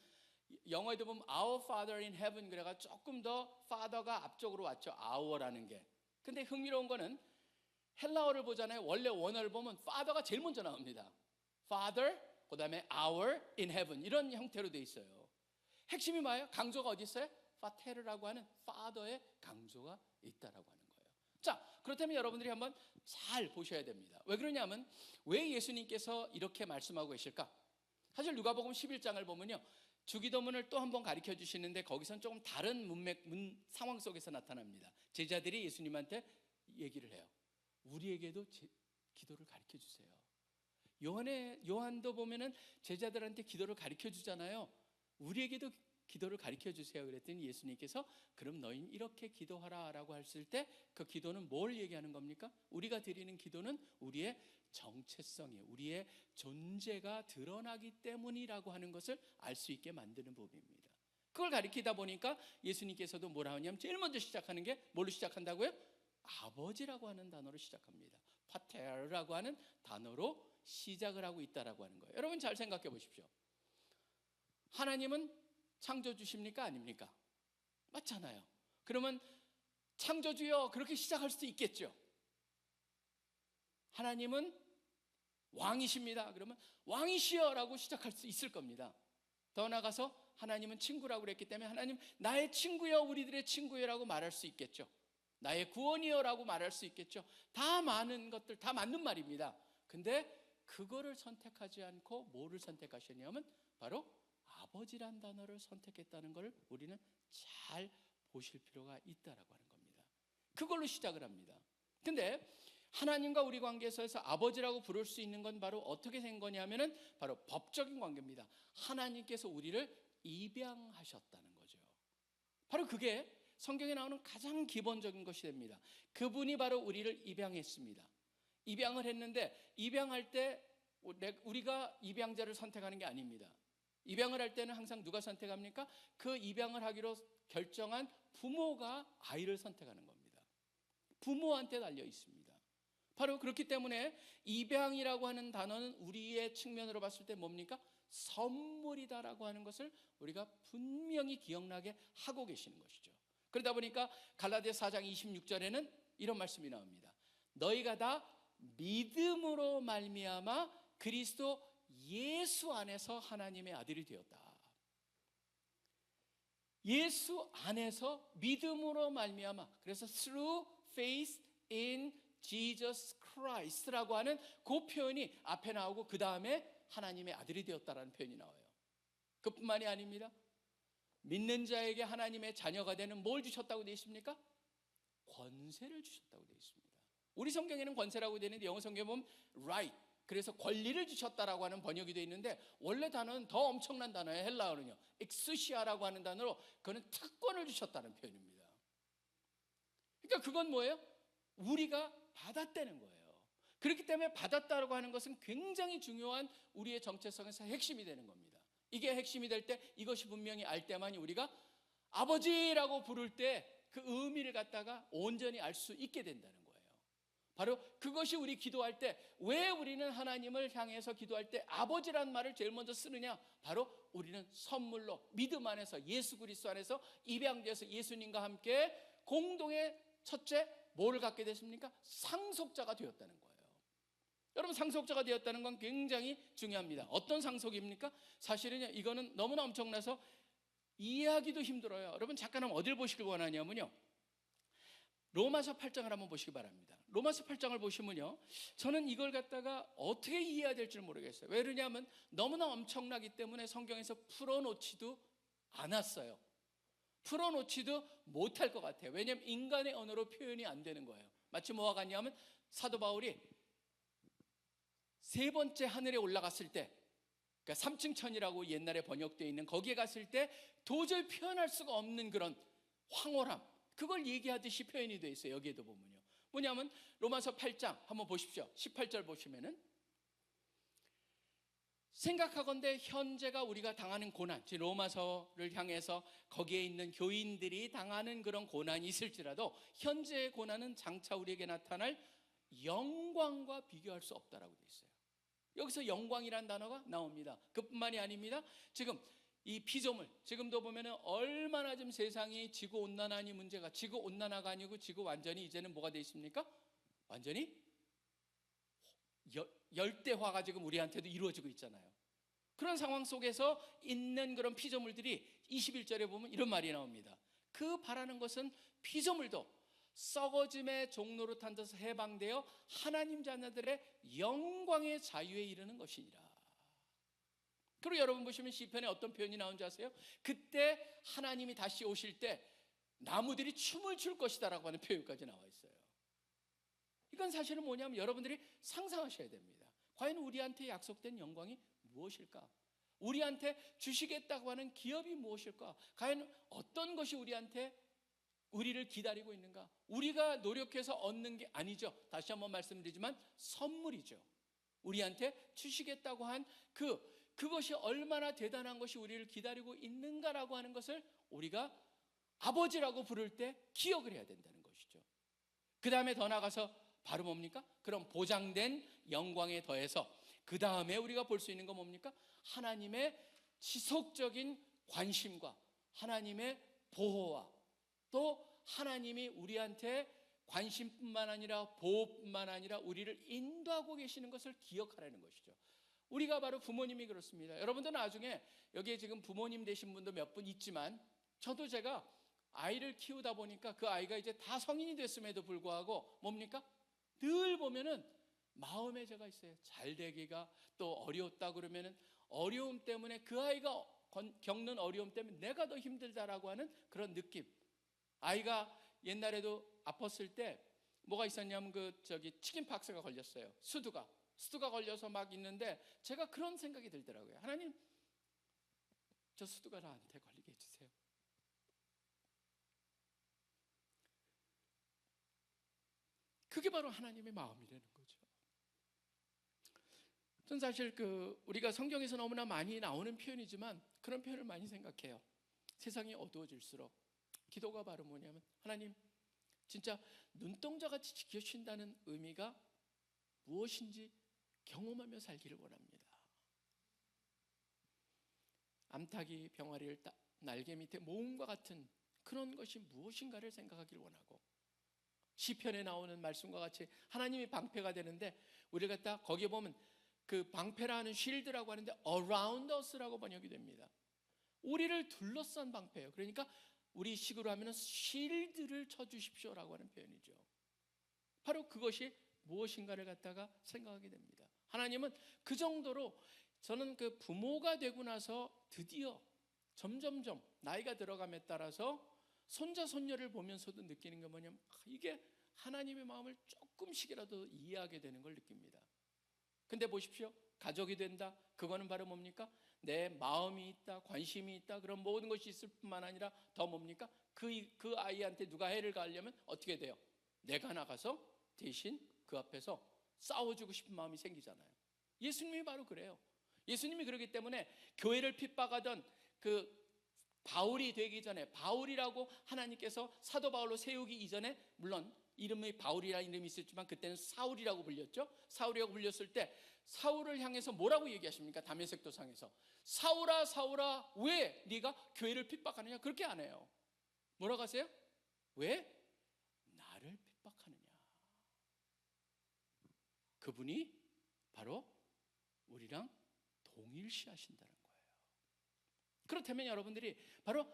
영어에도 보면 Our Father in Heaven 그래가 조금 더 Father가 앞쪽으로 왔죠. Our라는 게. 근데 흥미로운 거는 헬라어를 보잖아요. 원래 원어를 보면 Father가 제일 먼저 나옵니다. Father, 그 다음에 Our in Heaven, 이런 형태로 돼 있어요. 핵심이 뭐예요? 강조가 어디 있어요? 파테르라고 하는 Father의 강조가 있다라고 하는 거예요. 자, 그렇다면 여러분들이 한번 잘 보셔야 됩니다. 왜 그러냐면 왜 예수님께서 이렇게 말씀하고 계실까? 사실 누가복음 11장을 보면요, 주기도문을 또 한 번 가르쳐 주시는데 거기선 조금 다른 상황 속에서 나타납니다. 제자들이 예수님한테 얘기를 해요. 우리에게도 기도를 가르쳐 주세요. 요한도 보면은 제자들한테 기도를 가르쳐 주잖아요. 우리에게도 기도를 가르쳐 주세요. 그랬더니 예수님께서 그럼 너희는 이렇게 기도하라라고 했을 때 그 기도는 뭘 얘기하는 겁니까? 우리가 드리는 기도는 우리의 정체성이, 우리의 존재가 드러나기 때문이라고 하는 것을 알 수 있게 만드는 법입니다. 그걸 가리키다 보니까 예수님께서도 뭐라 하냐면 제일 먼저 시작하는 게 뭘로 시작한다고요? 아버지라고 하는 단어로 시작합니다. 파테르라고 하는 단어로 시작을 하고 있다라고 하는 거예요. 여러분 잘 생각해 보십시오. 하나님은 창조주십니까? 아닙니까? 맞잖아요. 그러면 창조주여 그렇게 시작할 수도 있겠죠. 하나님은 왕이십니다. 그러면 왕이시여 라고 시작할 수 있을 겁니다. 더 나아가서 하나님은 친구라고 그랬기 때문에 하나님 나의 친구여, 우리들의 친구여 라고 말할 수 있겠죠. 나의 구원이여 라고 말할 수 있겠죠. 다 많은 것들, 다 맞는 말입니다. 근데 그거를 선택하지 않고 뭐를 선택하셨냐면 바로 아버지란 단어를 선택했다는 걸 우리는 잘 보실 필요가 있다라고 하는 겁니다. 그걸로 시작을 합니다. 근데 하나님과 우리 관계에서 아버지라고 부를 수 있는 건 바로 어떻게 된 거냐면은 바로 법적인 관계입니다. 하나님께서 우리를 입양하셨다는 거죠. 바로 그게 성경에 나오는 가장 기본적인 것이 됩니다. 그분이 바로 우리를 입양했습니다. 입양을 했는데 입양할 때 우리가 입양자를 선택하는 게 아닙니다. 입양을 할 때는 항상 누가 선택합니까? 그 입양을 하기로 결정한 부모가 아이를 선택하는 겁니다. 부모한테 달려 있습니다. 바로 그렇기 때문에 입양이라고 하는 단어는 우리의 측면으로 봤을 때 뭡니까? 선물이다라고 하는 것을 우리가 분명히 기억나게 하고 계시는 것이죠. 그러다 보니까 갈라디아 4장 26절에는 이런 말씀이 나옵니다. 너희가 다 믿음으로 말미암아 그리스도 예수 안에서 하나님의 아들이 되었다. 예수 안에서 믿음으로 말미암아, 그래서 through faith in Jesus Christ라고 하는 그 표현이 앞에 나오고 그 다음에 하나님의 아들이 되었다라는 표현이 나와요. 그뿐만이 아닙니다. 믿는 자에게 하나님의 자녀가 되는 뭘 주셨다고 되어 있습니까? 권세를 주셨다고 되어 있습니다. 우리 성경에는 권세라고 되어 있는데 영어 성경에 보면 right, 그래서 권리를 주셨다라고 하는 번역이 되어 있는데 원래 단어는 더 엄청난 단어예요. 헬라어는요, 엑스시아라고 하는 단어로 그는 특권을 주셨다는 표현입니다. 그러니까 그건 뭐예요? 우리가 받았다는 거예요. 그렇기 때문에 받았다고 하는 것은 굉장히 중요한 우리의 정체성에서 핵심이 되는 겁니다. 이게 핵심이 될 때, 이것이 분명히 알 때만이 우리가 아버지라고 부를 때 그 의미를 갖다가 온전히 알 수 있게 된다는 거예요. 바로 그것이 우리 기도할 때, 왜 우리는 하나님을 향해서 기도할 때 아버지라는 말을 제일 먼저 쓰느냐? 바로 우리는 선물로 믿음 안에서 예수 그리스도 안에서 입양되어서 예수님과 함께 공동의 첫째 뭐를 갖게 됐습니까? 상속자가 되었다는 거예요. 여러분, 상속자가 되었다는 건 굉장히 중요합니다. 어떤 상속입니까? 사실은요, 이거는 너무나 엄청나서 이해하기도 힘들어요. 여러분, 잠깐 한번 어딜 보시길 원하냐면요, 로마서 8장을 한번 보시기 바랍니다. 로마서 8장을 보시면요, 저는 이걸 갖다가 어떻게 이해해야 될지 모르겠어요. 왜 그러냐면 너무나 엄청나기 때문에 성경에서 풀어놓지도 않았어요. 풀어놓지도 못할 것 같아요. 왜냐하면 인간의 언어로 표현이 안 되는 거예요. 마치 뭐와 같냐면 사도 바울이 세 번째 하늘에 올라갔을 때, 그러니까 3층 천이라고 옛날에 번역되어 있는 거기에 갔을 때 도저히 표현할 수가 없는 그런 황홀함, 그걸 얘기하듯이 표현이 되어 있어요. 여기에도 보면요, 뭐냐면 로마서 8장 한번 보십시오. 18절 보시면은, 생각하건대 현재가 우리가 당하는 고난, 즉 로마서를 향해서 거기에 있는 교인들이 당하는 그런 고난이 있을지라도 현재의 고난은 장차 우리에게 나타날 영광과 비교할 수 없다라고 되어 있어요. 여기서 영광이란 단어가 나옵니다. 그뿐만이 아닙니다. 지금 이 피조물, 지금도 보면은 얼마나 지금 세상이 지구 온난화니 문제가, 지구 온난화가 아니고 지구 완전히 이제는 뭐가 되어 있습니까? 완전히 열대화가 지금 우리한테도 이루어지고 있잖아요. 그런 상황 속에서 있는 그런 피조물들이 21절에 보면 이런 말이 나옵니다. 그 바라는 것은 피조물도 썩어짐의 종로로 탄 데서 해방되어 하나님 자녀들의 영광의 자유에 이르는 것이니라. 그리고 여러분 보시면 시편에 어떤 표현이 나온지 아세요? 그때 하나님이 다시 오실 때 나무들이 춤을 출 것이다 라고 하는 표현까지 나와 있어요. 이건 사실은 뭐냐면 여러분들이 상상하셔야 됩니다. 과연 우리한테 약속된 영광이 무엇일까? 우리한테 주시겠다고 하는 기업이 무엇일까? 과연 어떤 것이 우리를 기다리고 있는가? 우리가 노력해서 얻는 게 아니죠. 다시 한번 말씀드리지만 선물이죠. 우리한테 주시겠다고 한 그것이 얼마나 대단한 것이 우리를 기다리고 있는가라고 하는 것을 우리가 아버지라고 부를 때 기억을 해야 된다는 것이죠. 그 다음에 더 나가서 바로 뭡니까? 그럼 보장된 영광에 더해서 그 다음에 우리가 볼 수 있는 건 뭡니까? 하나님의 지속적인 관심과 하나님의 보호와 또 하나님이 우리한테 관심뿐만 아니라 보호뿐만 아니라 우리를 인도하고 계시는 것을 기억하라는 것이죠. 우리가 바로 부모님이 그렇습니다. 여러분들 나중에 여기에 지금 부모님 되신 분도 몇 분 있지만 저도 제가 아이를 키우다 보니까 그 아이가 이제 다 성인이 됐음에도 불구하고 뭡니까? 늘 보면은 마음에 제가 있어요. 잘 되기가 또 어려웠다 그러면은 어려움 때문에 그 아이가 겪는 어려움 때문에 내가 더 힘들다라고 하는 그런 느낌. 아이가 옛날에도 아팠을 때 뭐가 있었냐면 치킨박스가 걸렸어요. 수두가 걸려서 막 있는데 제가 그런 생각이 들더라고요. 하나님, 저 수두가 나한테 걸리게 해주세요. 그게 바로 하나님의 마음이라는 거죠. 전 사실 우리가 성경에서 너무나 많이 나오는 표현이지만 그런 표현을 많이 생각해요. 세상이 어두워질수록 기도가 바로 뭐냐면 하나님, 진짜 눈동자같이 지켜주신다는 의미가 무엇인지 경험하며 살기를 원합니다. 암탉이 병아리를 날개 밑에 모음과 같은 그런 것이 무엇인가를 생각하길 원하고, 시편에 나오는 말씀과 같이 하나님이 방패가 되는데, 우리가 갖다 거기에 보면 그 방패라 하는 쉴드라고 하는데 around us라고 번역이 됩니다. 우리를 둘러싼 방패예요. 그러니까 우리 식으로 하면 쉴드를 쳐주십시오라고 하는 표현이죠. 바로 그것이 무엇인가를 갖다가 생각하게 됩니다. 하나님은 그 정도로, 저는 그 부모가 되고 나서 드디어 점점점 나이가 들어감에 따라서 손자 손녀를 보면서도 느끼는 게 뭐냐면, 이게 하나님의 마음을 조금씩이라도 이해하게 되는 걸 느낍니다. 근데 보십시오, 가족이 된다, 그거는 바로 뭡니까? 내 마음이 있다, 관심이 있다, 그런 모든 것이 있을 뿐만 아니라 더 뭡니까? 그 아이한테 누가 해를 가하려면 어떻게 돼요? 내가 나가서 대신 그 앞에서 싸워주고 싶은 마음이 생기잖아요. 예수님이 바로 그래요. 예수님이 그러기 때문에 교회를 핍박하던 그 바울이 되기 전에, 바울이라고 하나님께서 사도 바울로 세우기 이전에, 물론 이름이 바울이라는 이름이 있었지만 그때는 사울이라고 불렸죠. 사울이라고 불렸을 때 사울을 향해서 뭐라고 얘기하십니까? 다메섹 도상에서 사울아 사울아 왜 네가 교회를 핍박하느냐, 그렇게 안 해요. 뭐라고 하세요? 왜 나를 핍박하느냐. 그분이 바로 우리랑 동일시하신다는 거예요. 그렇다면 여러분들이 바로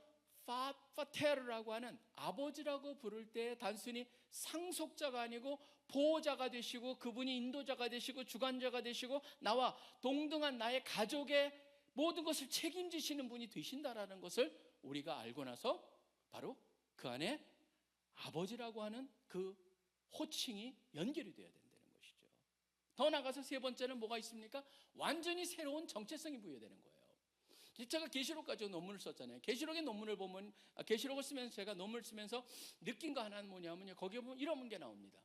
파테르라고 하는 아버지라고 부를 때 단순히 상속자가 아니고 보호자가 되시고, 그분이 인도자가 되시고 주관자가 되시고 나와 동등한 나의 가족의 모든 것을 책임지시는 분이 되신다라는 것을 우리가 알고 나서 바로 그 안에 아버지라고 하는 그 호칭이 연결이 돼야 된다는 것이죠. 더 나아가서 세 번째는 뭐가 있습니까? 완전히 새로운 정체성이 부여되는 거예요. 제가 계시록 가지고 논문을 썼잖아요. 계시록의 논문을 보면, 계시록을 쓰면서 제가 논문을 쓰면서 느낀 거 하나는 뭐냐면요, 거기에 보면 이런 게 나옵니다.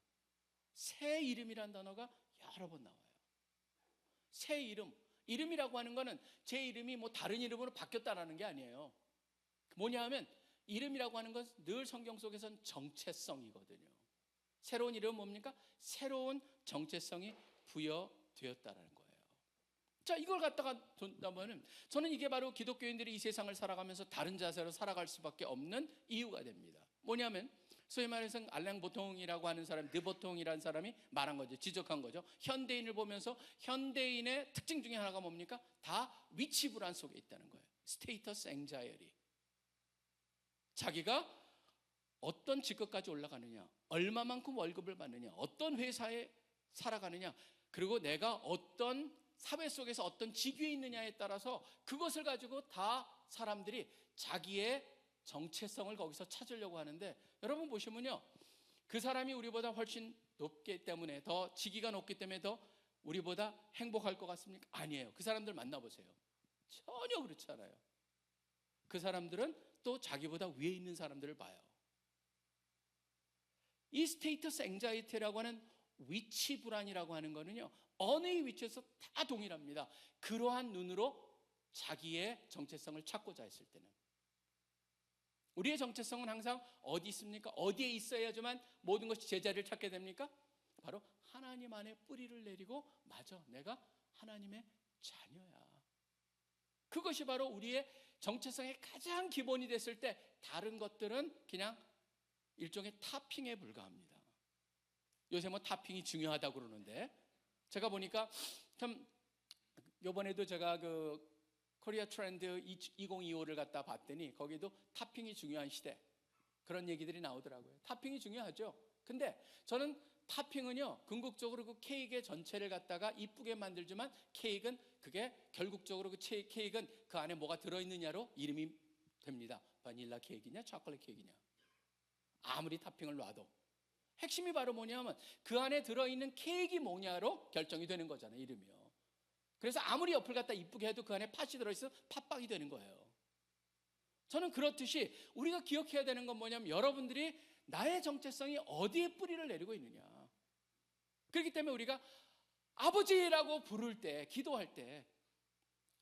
새 이름이라는 단어가 여러 번 나와요. 새 이름이라고 하는 거는 제 이름이 뭐 다른 이름으로 바뀌었다라는 게 아니에요. 뭐냐 하면 이름이라고 하는 건 늘 성경 속에서는 정체성이거든요. 새로운 이름은 뭡니까? 새로운 정체성이 부여되었다라는 거예요. 자, 이걸 갖다가 본다면은 저는 이게 바로 기독교인들이 이 세상을 살아가면서 다른 자세로 살아갈 수밖에 없는 이유가 됩니다. 뭐냐면 소위 말해서 알랭 보통이라고 하는 사람, 르보통이라는 사람이 말한 거죠. 지적한 거죠. 현대인을 보면서 현대인의 특징 중에 하나가 뭡니까? 다 위치 불안 속에 있다는 거예요. 스테이터스 앵자이어티. 자기가 어떤 직급까지 올라가느냐, 얼마만큼 월급을 받느냐, 어떤 회사에 살아가느냐, 그리고 내가 어떤 사회 속에서 어떤 직위에 있느냐에 따라서 그것을 가지고 다 사람들이 자기의 정체성을 거기서 찾으려고 하는데, 여러분 보시면요, 그 사람이 우리보다 훨씬 높기 때문에, 더 직위가 높기 때문에 더 우리보다 행복할 것 같습니까? 아니에요. 그 사람들 만나보세요. 전혀 그렇지 않아요. 그 사람들은 또 자기보다 위에 있는 사람들을 봐요. 이 스테이터스 앵자이티라고 하는 위치 불안이라고 하는 거는요, 어느 위치에서 다 동일합니다. 그러한 눈으로 자기의 정체성을 찾고자 했을 때는. 우리의 정체성은 항상 어디 있습니까? 어디에 있어야지만 모든 것이 제자리를 찾게 됩니까? 바로 하나님 안에 뿌리를 내리고, 맞아, 내가 하나님의 자녀야. 그것이 바로 우리의 정체성의 가장 기본이 됐을 때 다른 것들은 그냥 일종의 타핑에 불과합니다. 요새 뭐 타핑이 중요하다고 그러는데, 제가 보니까 참 이번에도 제가 그 코리아 트렌드 2025를 갖다 봤더니 거기도 타핑이 중요한 시대, 그런 얘기들이 나오더라고요. 타핑이 중요하죠. 근데 저는 타핑은요, 궁극적으로 그 케이크의 전체를 갖다가 이쁘게 만들지만 케이크는 그게 결국적으로 그 케이크는 그 안에 뭐가 들어있느냐로 이름이 됩니다. 바닐라 케이크냐 초콜릿 케이크냐. 아무리 타핑을 놔도 핵심이 바로 뭐냐면 그 안에 들어있는 케이크가 뭐냐로 결정이 되는 거잖아요, 이름이요. 그래서 아무리 옆을 갖다 이쁘게 해도 그 안에 팥이 들어있어 팥빵이 되는 거예요. 저는 그렇듯이 우리가 기억해야 되는 건 뭐냐면, 여러분들이 나의 정체성이 어디에 뿌리를 내리고 있느냐. 그렇기 때문에 우리가 아버지라고 부를 때, 기도할 때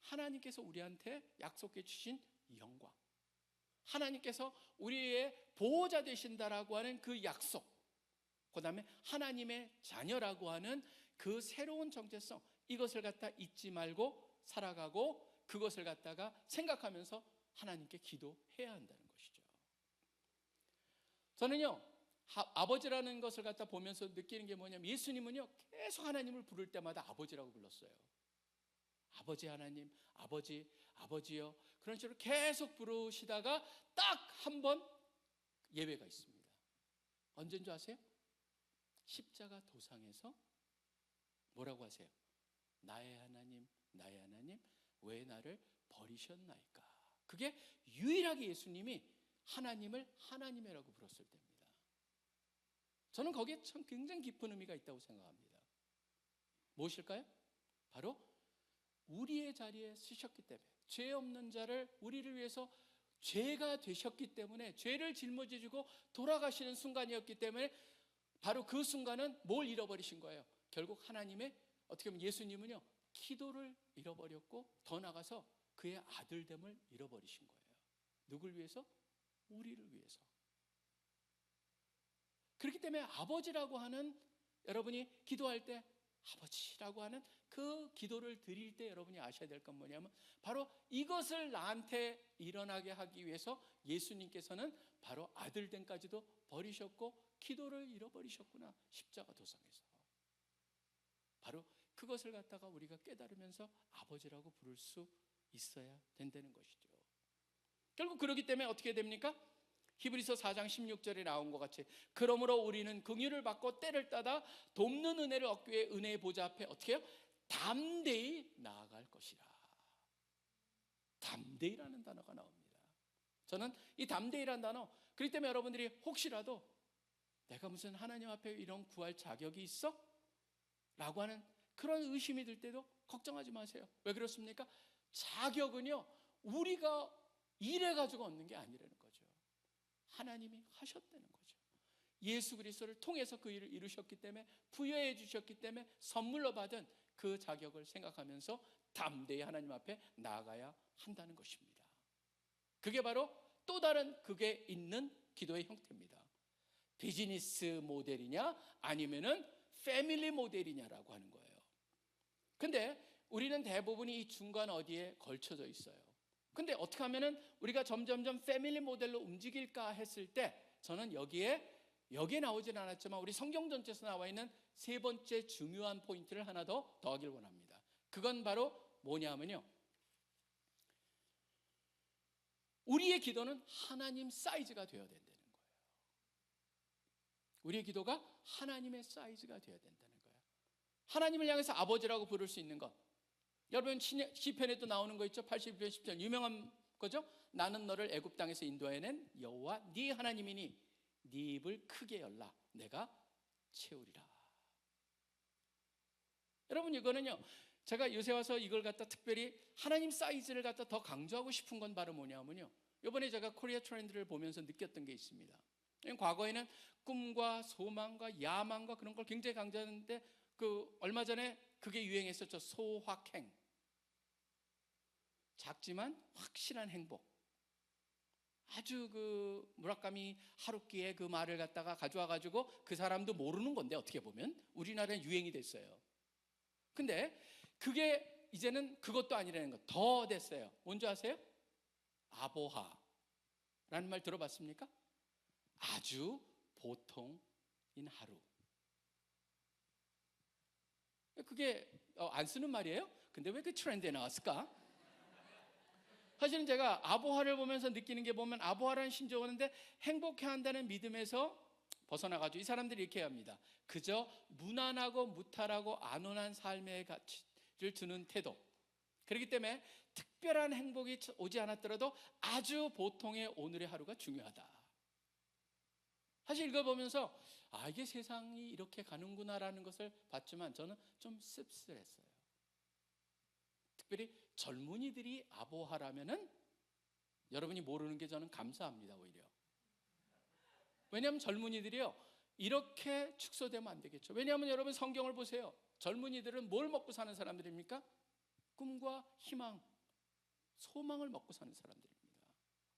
하나님께서 우리한테 약속해 주신 영광, 하나님께서 우리의 보호자 되신다라고 하는 그 약속, 그 다음에 하나님의 자녀라고 하는 그 새로운 정체성, 이것을 갖다 잊지 말고 살아가고 그것을 갖다가 생각하면서 하나님께 기도해야 한다는 것이죠. 저는요 아버지라는 것을 갖다 보면서 느끼는 게 뭐냐면 예수님은요 계속 하나님을 부를 때마다 아버지라고 불렀어요. 아버지 하나님, 아버지, 아버지요. 그런 식으로 계속 부르시다가 딱 한 번 예외가 있습니다. 언제인 줄 아세요? 십자가 도상에서 뭐라고 하세요? 나의 하나님, 나의 하나님, 왜 나를 버리셨나이까? 그게 유일하게 예수님이 하나님을 하나님이라고 불렀을 때입니다. 저는 거기에 참 굉장히 깊은 의미가 있다고 생각합니다. 무엇일까요? 바로 우리의 자리에 쓰셨기 때문에, 죄 없는 자를 우리를 위해서 죄가 되셨기 때문에, 죄를 짊어지시고 돌아가시는 순간이었기 때문에 바로 그 순간은 뭘 잃어버리신 거예요? 결국 하나님의, 어떻게 보면 예수님은요 기도를 잃어버렸고 더 나아가서 그의 아들됨을 잃어버리신 거예요. 누굴 위해서? 우리를 위해서. 그렇기 때문에 아버지라고 하는, 여러분이 기도할 때 아버지라고 하는 그 기도를 드릴 때 여러분이 아셔야 될 건 뭐냐면 바로 이것을 나한테 일어나게 하기 위해서 예수님께서는 바로 아들됨까지도 버리셨고 기도를 잃어버리셨구나, 십자가 도상에서. 바로 그것을 갖다가 우리가 깨달으면서 아버지라고 부를 수 있어야 된다는 것이죠. 결국 그렇기 때문에 어떻게 됩니까? 히브리서 4장 16절에 나온 것 같이, 그러므로 우리는 긍휼을 받고 때를 따다 돕는 은혜를 얻기 위해 은혜의 보좌 앞에 어떻게 해요? 담대히 나아갈 것이라. 담대히라는 단어가 나옵니다. 저는 이 담대히라는 단어, 그렇기 때문에 여러분들이 혹시라도 내가 무슨 하나님 앞에 이런 구할 자격이 있어? 라고 하는 그런 의심이 들 때도 걱정하지 마세요. 왜 그렇습니까? 자격은요 우리가 일해가지고 얻는 게 아니라는 거죠. 하나님이 하셨다는 거죠. 예수 그리스도를 통해서 그 일을 이루셨기 때문에, 부여해 주셨기 때문에 선물로 받은 그 자격을 생각하면서 담대히 하나님 앞에 나아가야 한다는 것입니다. 그게 바로 또 다른 극에 있는 기도의 형태입니다. 비즈니스 모델이냐 아니면은 패밀리 모델이냐라고 하는 거예요. 근데 우리는 대부분이 이 중간 어디에 걸쳐져 있어요. 근데 어떻게 하면은 우리가 점점점 패밀리 모델로 움직일까 했을 때, 저는 여기에 나오진 않았지만 우리 성경 전체에서 나와 있는 세 번째 중요한 포인트를 하나 더 더하길 원합니다. 그건 바로 뭐냐면요, 우리의 기도는 하나님 사이즈가 되어야 된다는 거예요. 우리의 기도가 하나님의 사이즈가 되어야 된다는 거예요. 하나님을 향해서 아버지라고 부를 수 있는 것, 여러분 시편에도 나오는 거 있죠? 81편 10절 유명한 거죠? 나는 너를 애굽 땅에서 인도해낸 여호와 네 하나님이니 네 입을 크게 열라 내가 채우리라. 여러분 이거는요, 제가 요새 와서 이걸 갖다 특별히 하나님 사이즈를 갖다 더 강조하고 싶은 건 바로 뭐냐면요, 이번에 제가 코리아 트렌드를 보면서 느꼈던 게 있습니다. 과거에는 꿈과 소망과 야망과 그런 걸 굉장히 강조하는데, 그 얼마 전에 그게 유행했었죠. 소확행. 작지만 확실한 행복. 아주 그 무라카미 하루키의 그 말을 갖다가 가져와 가지고 그 사람도 모르는 건데 어떻게 보면 우리나라에 유행이 됐어요. 근데 그게 이제는 그것도 아니라는 거 더 됐어요. 뭔지 아세요? 아보하라는 말 들어봤습니까? 아주 보통인 하루. 그게 안 쓰는 말이에요? 근데 왜 그 트렌드에 나왔을까? 사실은 제가 아보하를 보면서 느끼는 게, 보면 아보하라는 신조어가 있는데 행복해한다는 믿음에서 벗어나가지고 이 사람들이 이렇게 합니다. 그저 무난하고 무탈하고 안온한 삶의 가치를 두는 태도. 그렇기 때문에 특별한 행복이 오지 않았더라도 아주 보통의 오늘의 하루가 중요하다. 사실 읽어보면서 이게 세상이 이렇게 가는구나라는 것을 봤지만 저는 좀 씁쓸했어요. 특별히 젊은이들이 아보하라면은 여러분이 모르는 게 저는 감사합니다. 오히려. 왜냐하면 젊은이들이요 이렇게 축소되면 안 되겠죠. 왜냐하면 여러분 성경을 보세요. 젊은이들은 뭘 먹고 사는 사람들입니까? 꿈과 희망, 소망을 먹고 사는 사람들입니다.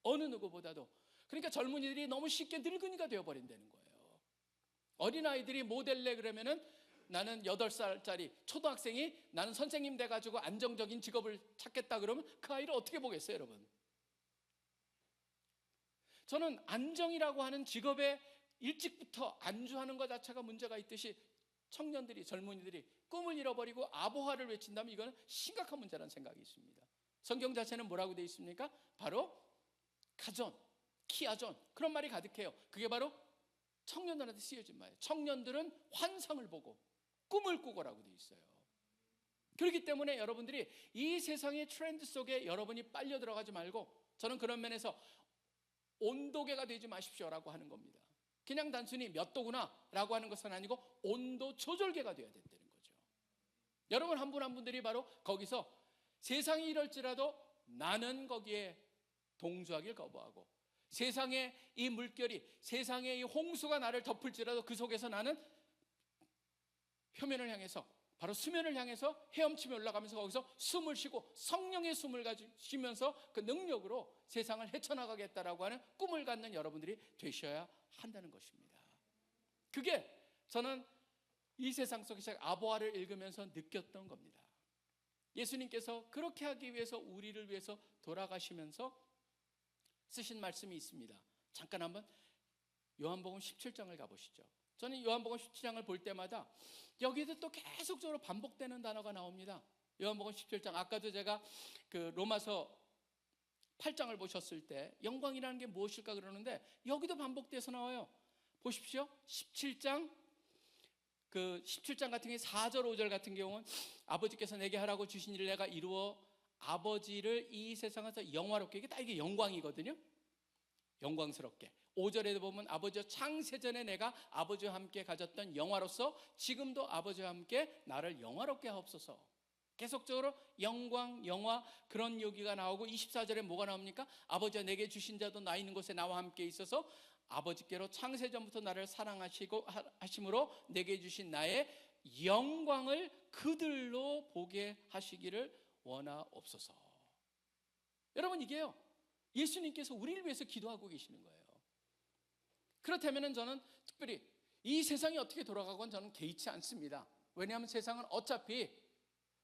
어느 누구보다도. 그러니까 젊은이들이 너무 쉽게 늙은이가 되어버린다는 거예요. 어린아이들이 모델래 그러면은, 나는 8살짜리 초등학생이 나는 선생님 돼가지고 안정적인 직업을 찾겠다 그러면 그 아이를 어떻게 보겠어요, 여러분? 저는 안정이라고 하는 직업의 일찍부터 안주하는 것 자체가 문제가 있듯이 청년들이, 젊은이들이 꿈을 잃어버리고 아보하를 외친다면 이거는 심각한 문제라는 생각이 있습니다. 성경 자체는 뭐라고 되어 있습니까? 바로 카존, 키아존, 그런 말이 가득해요. 그게 바로 청년들한테 쓰여진 말이에요. 청년들은 환상을 보고 꿈을 꾸고라고 되어 있어요. 그렇기 때문에 여러분들이 이 세상의 트렌드 속에 여러분이 빨려 들어가지 말고, 저는 그런 면에서 온도계가 되지 마십시오라고 하는 겁니다. 그냥 단순히 몇 도구나 라고 하는 것은 아니고 온도 조절계가 되어야 된다는 거죠. 여러분 한 분 한 분들이 바로 거기서 세상이 이럴지라도 나는 거기에 동조하길 거부하고, 세상의 이 물결이, 세상의 이 홍수가 나를 덮을지라도 그 속에서 나는 표면을 향해서, 바로 수면을 향해서 헤엄치며 올라가면서 거기서 숨을 쉬고 성령의 숨을 쉬면서 그 능력으로 세상을 헤쳐나가겠다라고 하는 꿈을 갖는 여러분들이 되셔야 한다는 것입니다. 그게 저는 이 세상 속에서 아보아를 읽으면서 느꼈던 겁니다. 예수님께서 그렇게 하기 위해서 우리를 위해서 돌아가시면서 쓰신 말씀이 있습니다. 잠깐 한번 요한복음 17장을 가보시죠. 저는 요한복음 17장을 볼 때마다 여기도 또 계속적으로 반복되는 단어가 나옵니다. 요한복음 17장, 아까도 제가 그 로마서 8장을 보셨을 때 영광이라는 게 무엇일까 그러는데 여기도 반복돼서 나와요. 보십시오. 17장 같은 경우에 4절 5절 같은 경우는 아버지께서 내게 하라고 주신 일을 내가 이루어 아버지를 이 세상에서 영화롭게, 이게 다 이게 영광이거든요. 영광스럽게. 5절에도 보면 아버지와 창세전에 내가 아버지와 함께 가졌던 영화로서 지금도 아버지와 함께 나를 영화롭게 하옵소서. 계속적으로 영광, 영화, 그런 얘기가 나오고 24절에 뭐가 나옵니까? 아버지와 내게 주신 자도 나 있는 곳에 나와 함께 있어서 아버지께로 창세전부터 나를 사랑하시고 하심으로 내게 주신 나의 영광을 그들로 보게 하시기를 원하옵소서. 여러분, 이게요, 예수님께서 우리를 위해서 기도하고 계시는 거예요. 그렇다면 저는 특별히 이 세상이 어떻게 돌아가건 저는 개의치 않습니다. 왜냐하면 세상은 어차피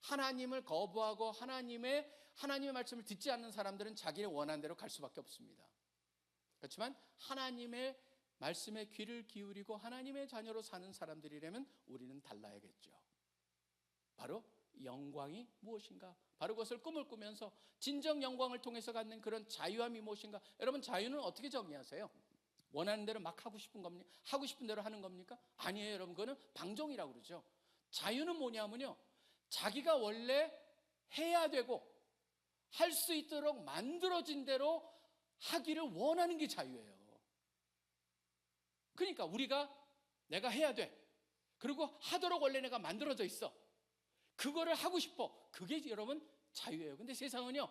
하나님을 거부하고 하나님의 말씀을 듣지 않는 사람들은 자기의 원하는 대로 갈 수밖에 없습니다. 그렇지만 하나님의 말씀에 귀를 기울이고 하나님의 자녀로 사는 사람들이라면 우리는 달라야겠죠. 바로 영광이 무엇인가? 바로 그것을 꿈을 꾸면서 진정 영광을 통해서 갖는 그런 자유함이 무엇인가? 여러분, 자유는 어떻게 정의하세요? 원하는 대로 막 하고 싶은 겁니까? 하고 싶은 대로 하는 겁니까? 아니에요, 여러분. 그거는 방종이라고 그러죠. 자유는 뭐냐면요, 자기가 원래 해야 되고 할 수 있도록 만들어진 대로 하기를 원하는 게 자유예요. 그러니까 내가 해야 돼. 그리고 하도록 원래 내가 만들어져 있어. 그거를 하고 싶어. 그게 여러분 자유예요. 근데 세상은요,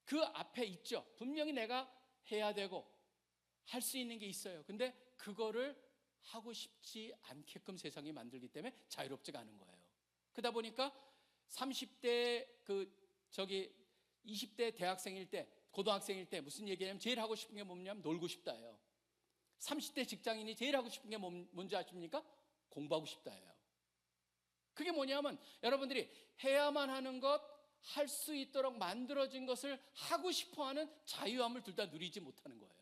그 앞에 있죠. 분명히 내가 해야 되고 할 수 있는 게 있어요. 근데 그거를 하고 싶지 않게끔 세상이 만들기 때문에 자유롭지가 않은 거예요. 그러다 보니까 30대 20대 대학생일 때, 고등학생일 때 무슨 얘기냐면 제일 하고 싶은 게 뭐냐면 놀고 싶다예요. 30대 직장인이 제일 하고 싶은 게 뭔지 아십니까? 공부하고 싶다예요. 그게 뭐냐면 여러분들이 해야만 하는 것, 할 수 있도록 만들어진 것을 하고 싶어하는 자유함을 둘 다 누리지 못하는 거예요.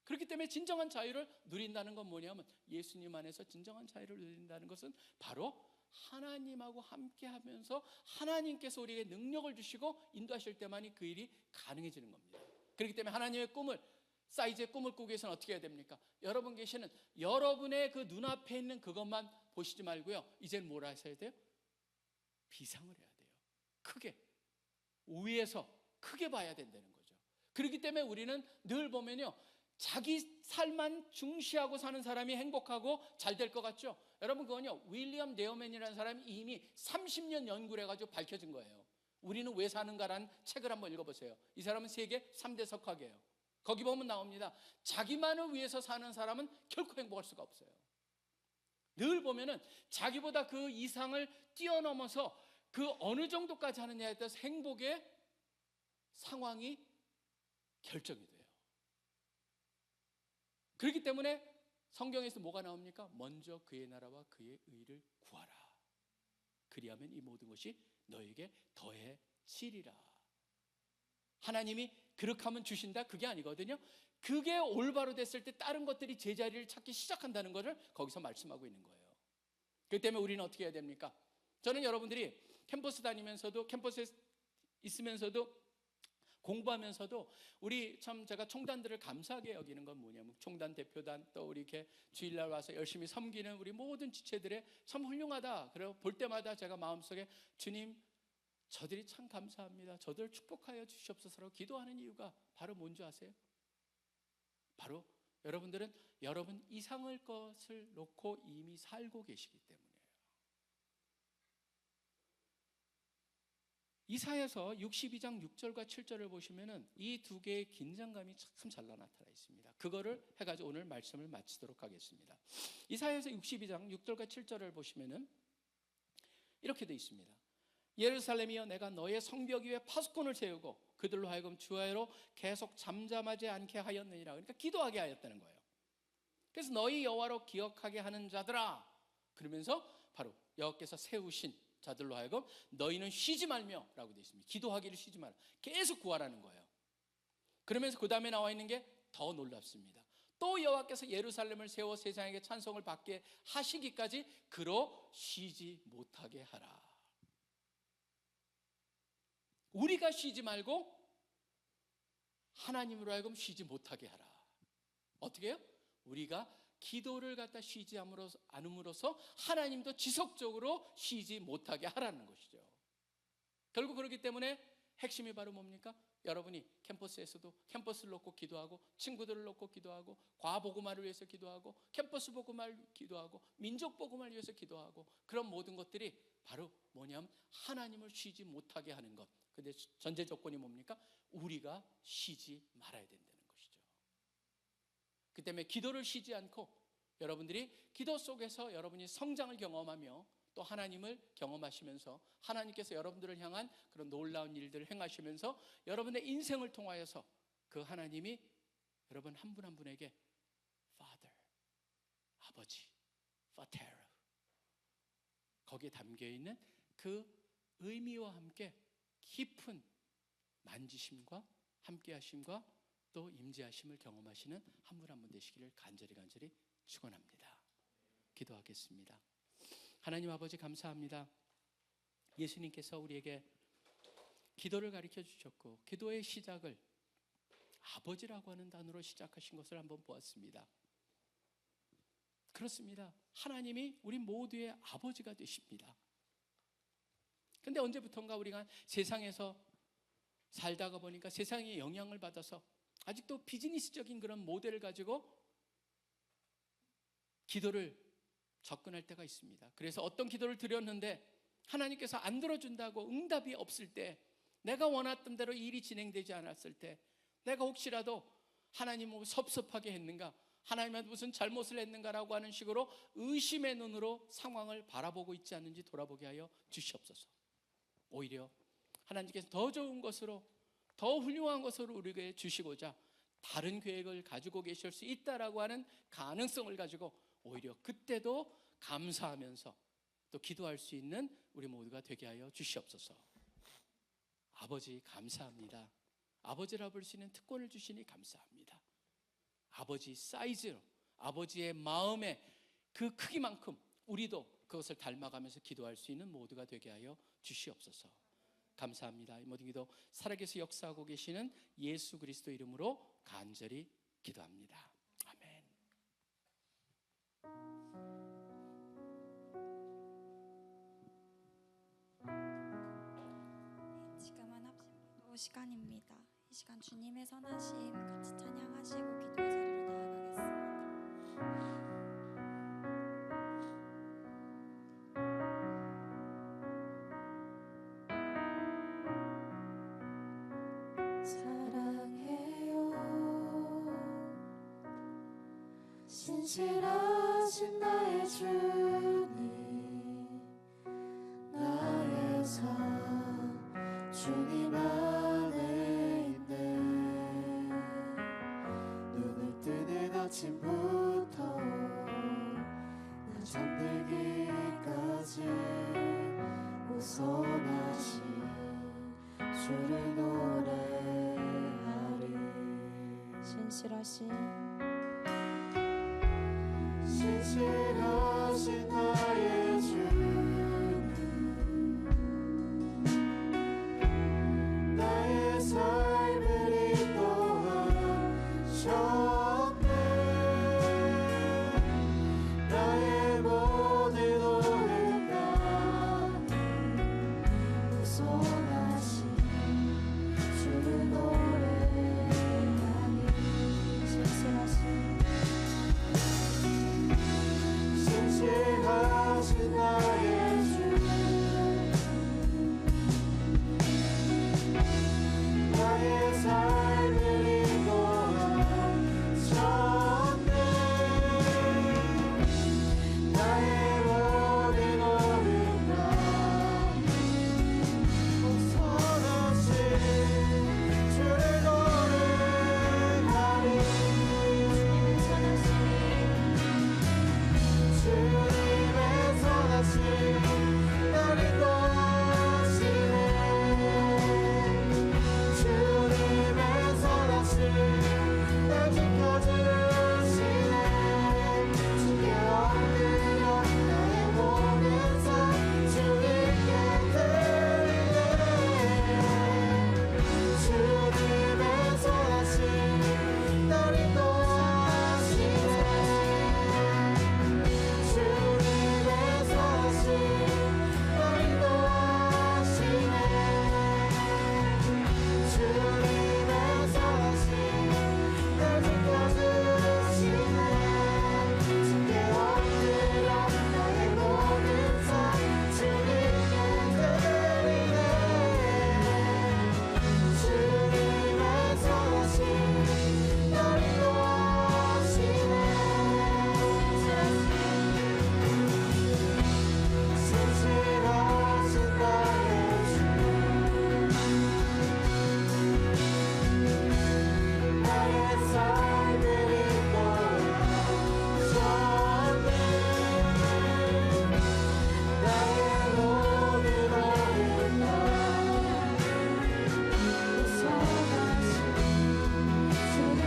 그렇기 때문에 진정한 자유를 누린다는 건 뭐냐면, 예수님 안에서 진정한 자유를 누린다는 것은 바로 하나님하고 함께 하면서 하나님께서 우리에게 능력을 주시고 인도하실 때만이 그 일이 가능해지는 겁니다. 그렇기 때문에 하나님의 꿈을, 사이즈의 꿈을 꾸기 위해서는 어떻게 해야 됩니까? 여러분 계시는 여러분의 그 눈앞에 있는 그것만 보시지 말고요, 이제는 뭘 하셔야 돼요? 비상을 해야 돼요. 크게, 위에서 크게 봐야 된다는 거죠. 그렇기 때문에 우리는 늘 보면요, 자기 삶만 중시하고 사는 사람이 행복하고 잘 될 것 같죠? 여러분, 그건요, 윌리엄 네어맨이라는 사람이 이미 30년 연구를 해가지고 밝혀진 거예요. 우리는 왜 사는가라는 책을 한번 읽어보세요. 이 사람은 세계 3대 석학이에요. 거기 보면 나옵니다. 자기만을 위해서 사는 사람은 결코 행복할 수가 없어요. 늘 보면은 자기보다 그 이상을 뛰어넘어서 그 어느 정도까지 하느냐에 따라서 행복의 상황이 결정이 돼요. 그렇기 때문에 성경에서 뭐가 나옵니까? 먼저 그의 나라와 그의 의를 구하라. 그리하면 이 모든 것이 너에게 더해지리라. 하나님이 그렇게 하면 주신다? 그게 아니거든요. 그게 올바로 됐을 때 다른 것들이 제자리를 찾기 시작한다는 것을 거기서 말씀하고 있는 거예요. 그렇기 때문에 우리는 어떻게 해야 됩니까? 저는 여러분들이 캠퍼스 다니면서도, 캠퍼스에 있으면서도, 공부하면서도 우리 참 제가 총단들을 감사하게 여기는 건 뭐냐면, 총단 대표단 또 우리 이렇게 주일날 와서 열심히 섬기는 우리 모든 지체들의 참 훌륭하다. 그리고 볼 때마다 제가 마음속에 주님, 저들이 참 감사합니다. 저들을 축복하여 주시옵소서라고 기도하는 이유가 바로 뭔지 아세요? 바로 여러분들은 여러분 이상의 것을 놓고 이미 살고 계시기 때문이에요. 이사야서 62장 6절과 7절을 보시면은 이 두 개의 긴장감이 참 잘 나타나 있습니다. 그거를 해가지고 오늘 말씀을 마치도록 하겠습니다. 이사야서 62장 6절과 7절을 보시면은 이렇게 되어 있습니다. 예루살렘이여, 내가 너의 성벽 위에 파수꾼을 세우고 그들로 하여금 주야로 계속 잠잠하지 않게 하였느니라. 그러니까 기도하게 하였다는 거예요. 그래서 너희 여호와로 기억하게 하는 자들아, 그러면서 바로 여호와께서 세우신 자들로 하여금 너희는 쉬지 말며 라고 되어 있습니다. 기도하기를 쉬지 말라. 계속 구하라는 거예요. 그러면서 그 다음에 나와 있는 게 더 놀랍습니다. 또 여호와께서 예루살렘을 세워 세상에게 찬송을 받게 하시기까지 그로 쉬지 못하게 하라. 우리가 쉬지 말고 하나님으로 하여금 쉬지 못하게 하라. 어떻게 해요? 우리가 기도를 갖다 쉬지 않음으로써 하나님도 지속적으로 쉬지 못하게 하라는 것이죠. 결국 그렇기 때문에 핵심이 바로 뭡니까? 여러분이 캠퍼스에서도 캠퍼스를 놓고 기도하고, 친구들을 놓고 기도하고, 과복음화를 위해서 기도하고, 캠퍼스 복음화를 기도하고, 민족 복음화를 위해서 기도하고, 그런 모든 것들이 바로 뭐냐면 하나님을 쉬지 못하게 하는 것. 근데 전제 조건이 뭡니까? 우리가 쉬지 말아야 된다는 것이죠. 그 때문에 기도를 쉬지 않고 여러분들이 기도 속에서 여러분이 성장을 경험하며 또 하나님을 경험하시면서 하나님께서 여러분들을 향한 그런 놀라운 일들을 행하시면서 여러분의 인생을 통하여서 그 하나님이 여러분 한 분 한 분에게 Father, 아버지, Father, 거기에 담겨있는 그 의미와 함께 깊은 만지심과 함께하심과 또 임재하심을 경험하시는 한 분 한 분 되시기를 간절히 축원합니다. 기도하겠습니다. 하나님 아버지, 감사합니다. 예수님께서 우리에게 기도를 가르쳐 주셨고 기도의 시작을 아버지라고 하는 단어로 시작하신 것을 한번 보았습니다. 그렇습니다. 하나님이 우리 모두의 아버지가 되십니다. 그런데 언제부턴가 우리가 세상에서 살다가 보니까 세상의 영향을 받아서 아직도 비즈니스적인 그런 모델을 가지고 기도를 접근할 때가 있습니다. 그래서 어떤 기도를 드렸는데 하나님께서 안 들어준다고 응답이 없을 때, 내가 원했던 대로 일이 진행되지 않았을 때, 내가 혹시라도 하나님을 섭섭하게 했는가, 하나님한테 무슨 잘못을 했는가라고 하는 식으로 의심의 눈으로 상황을 바라보고 있지 않는지 돌아보게 하여 주시옵소서. 오히려 하나님께서 더 좋은 것으로, 더 훌륭한 것으로 우리에게 주시고자 다른 계획을 가지고 계실 수 있다라고 하는 가능성을 가지고 오히려 그때도 감사하면서 또 기도할 수 있는 우리 모두가 되게 하여 주시옵소서. 아버지 감사합니다. 아버지라 부를 수 있는 특권을 주시니 감사합니다. 아버지 사이즈로, 아버지의 마음의 그 크기만큼 우리도 그것을 닮아가면서 기도할 수 있는 모두가 되게 하여 주시옵소서. 감사합니다. 이 모든 기도 살아계셔 역사하고 계시는 예수 그리스도 이름으로 간절히 기도합니다. 아멘. 지금은 합심기도 시간입니다. 이 시간 주님의 선하심 같이 찬양하시고 기도의 자리로 나아가겠습니다. 신실하신 나의 주님, 나의 삶 주님 안에 있네. 눈을 뜨는 아침부터 나 잠들기까지 우선하신 주를 노래하리. 신실하신 신실하신 나의 주님 나의 삶을 인도하셨네 나의 모든 오해가 우선하신 주를 노래하니 신실하신 나의 주 나의 삶을 인도하셨네 나의 모든 오른가 선하신 주를 노래하리 주님의 선하신 날 인도하시네 주님의 선하신 날 지켜주시네 주께 엎드려 나의 모든 삶 주님께 드리네 주님의 선하신 날 인도하시네 주님의 선하신 날 인도하시네 주님의 선하신 날 지켜주시네 주께 엎드려 나의 모든 삶 주님께 드리네 주님의 선하신 날 인도하시네 신실하신 나의 주 나의 삶을 인도하셨네 나의 모든 어려움과 우선하신 주를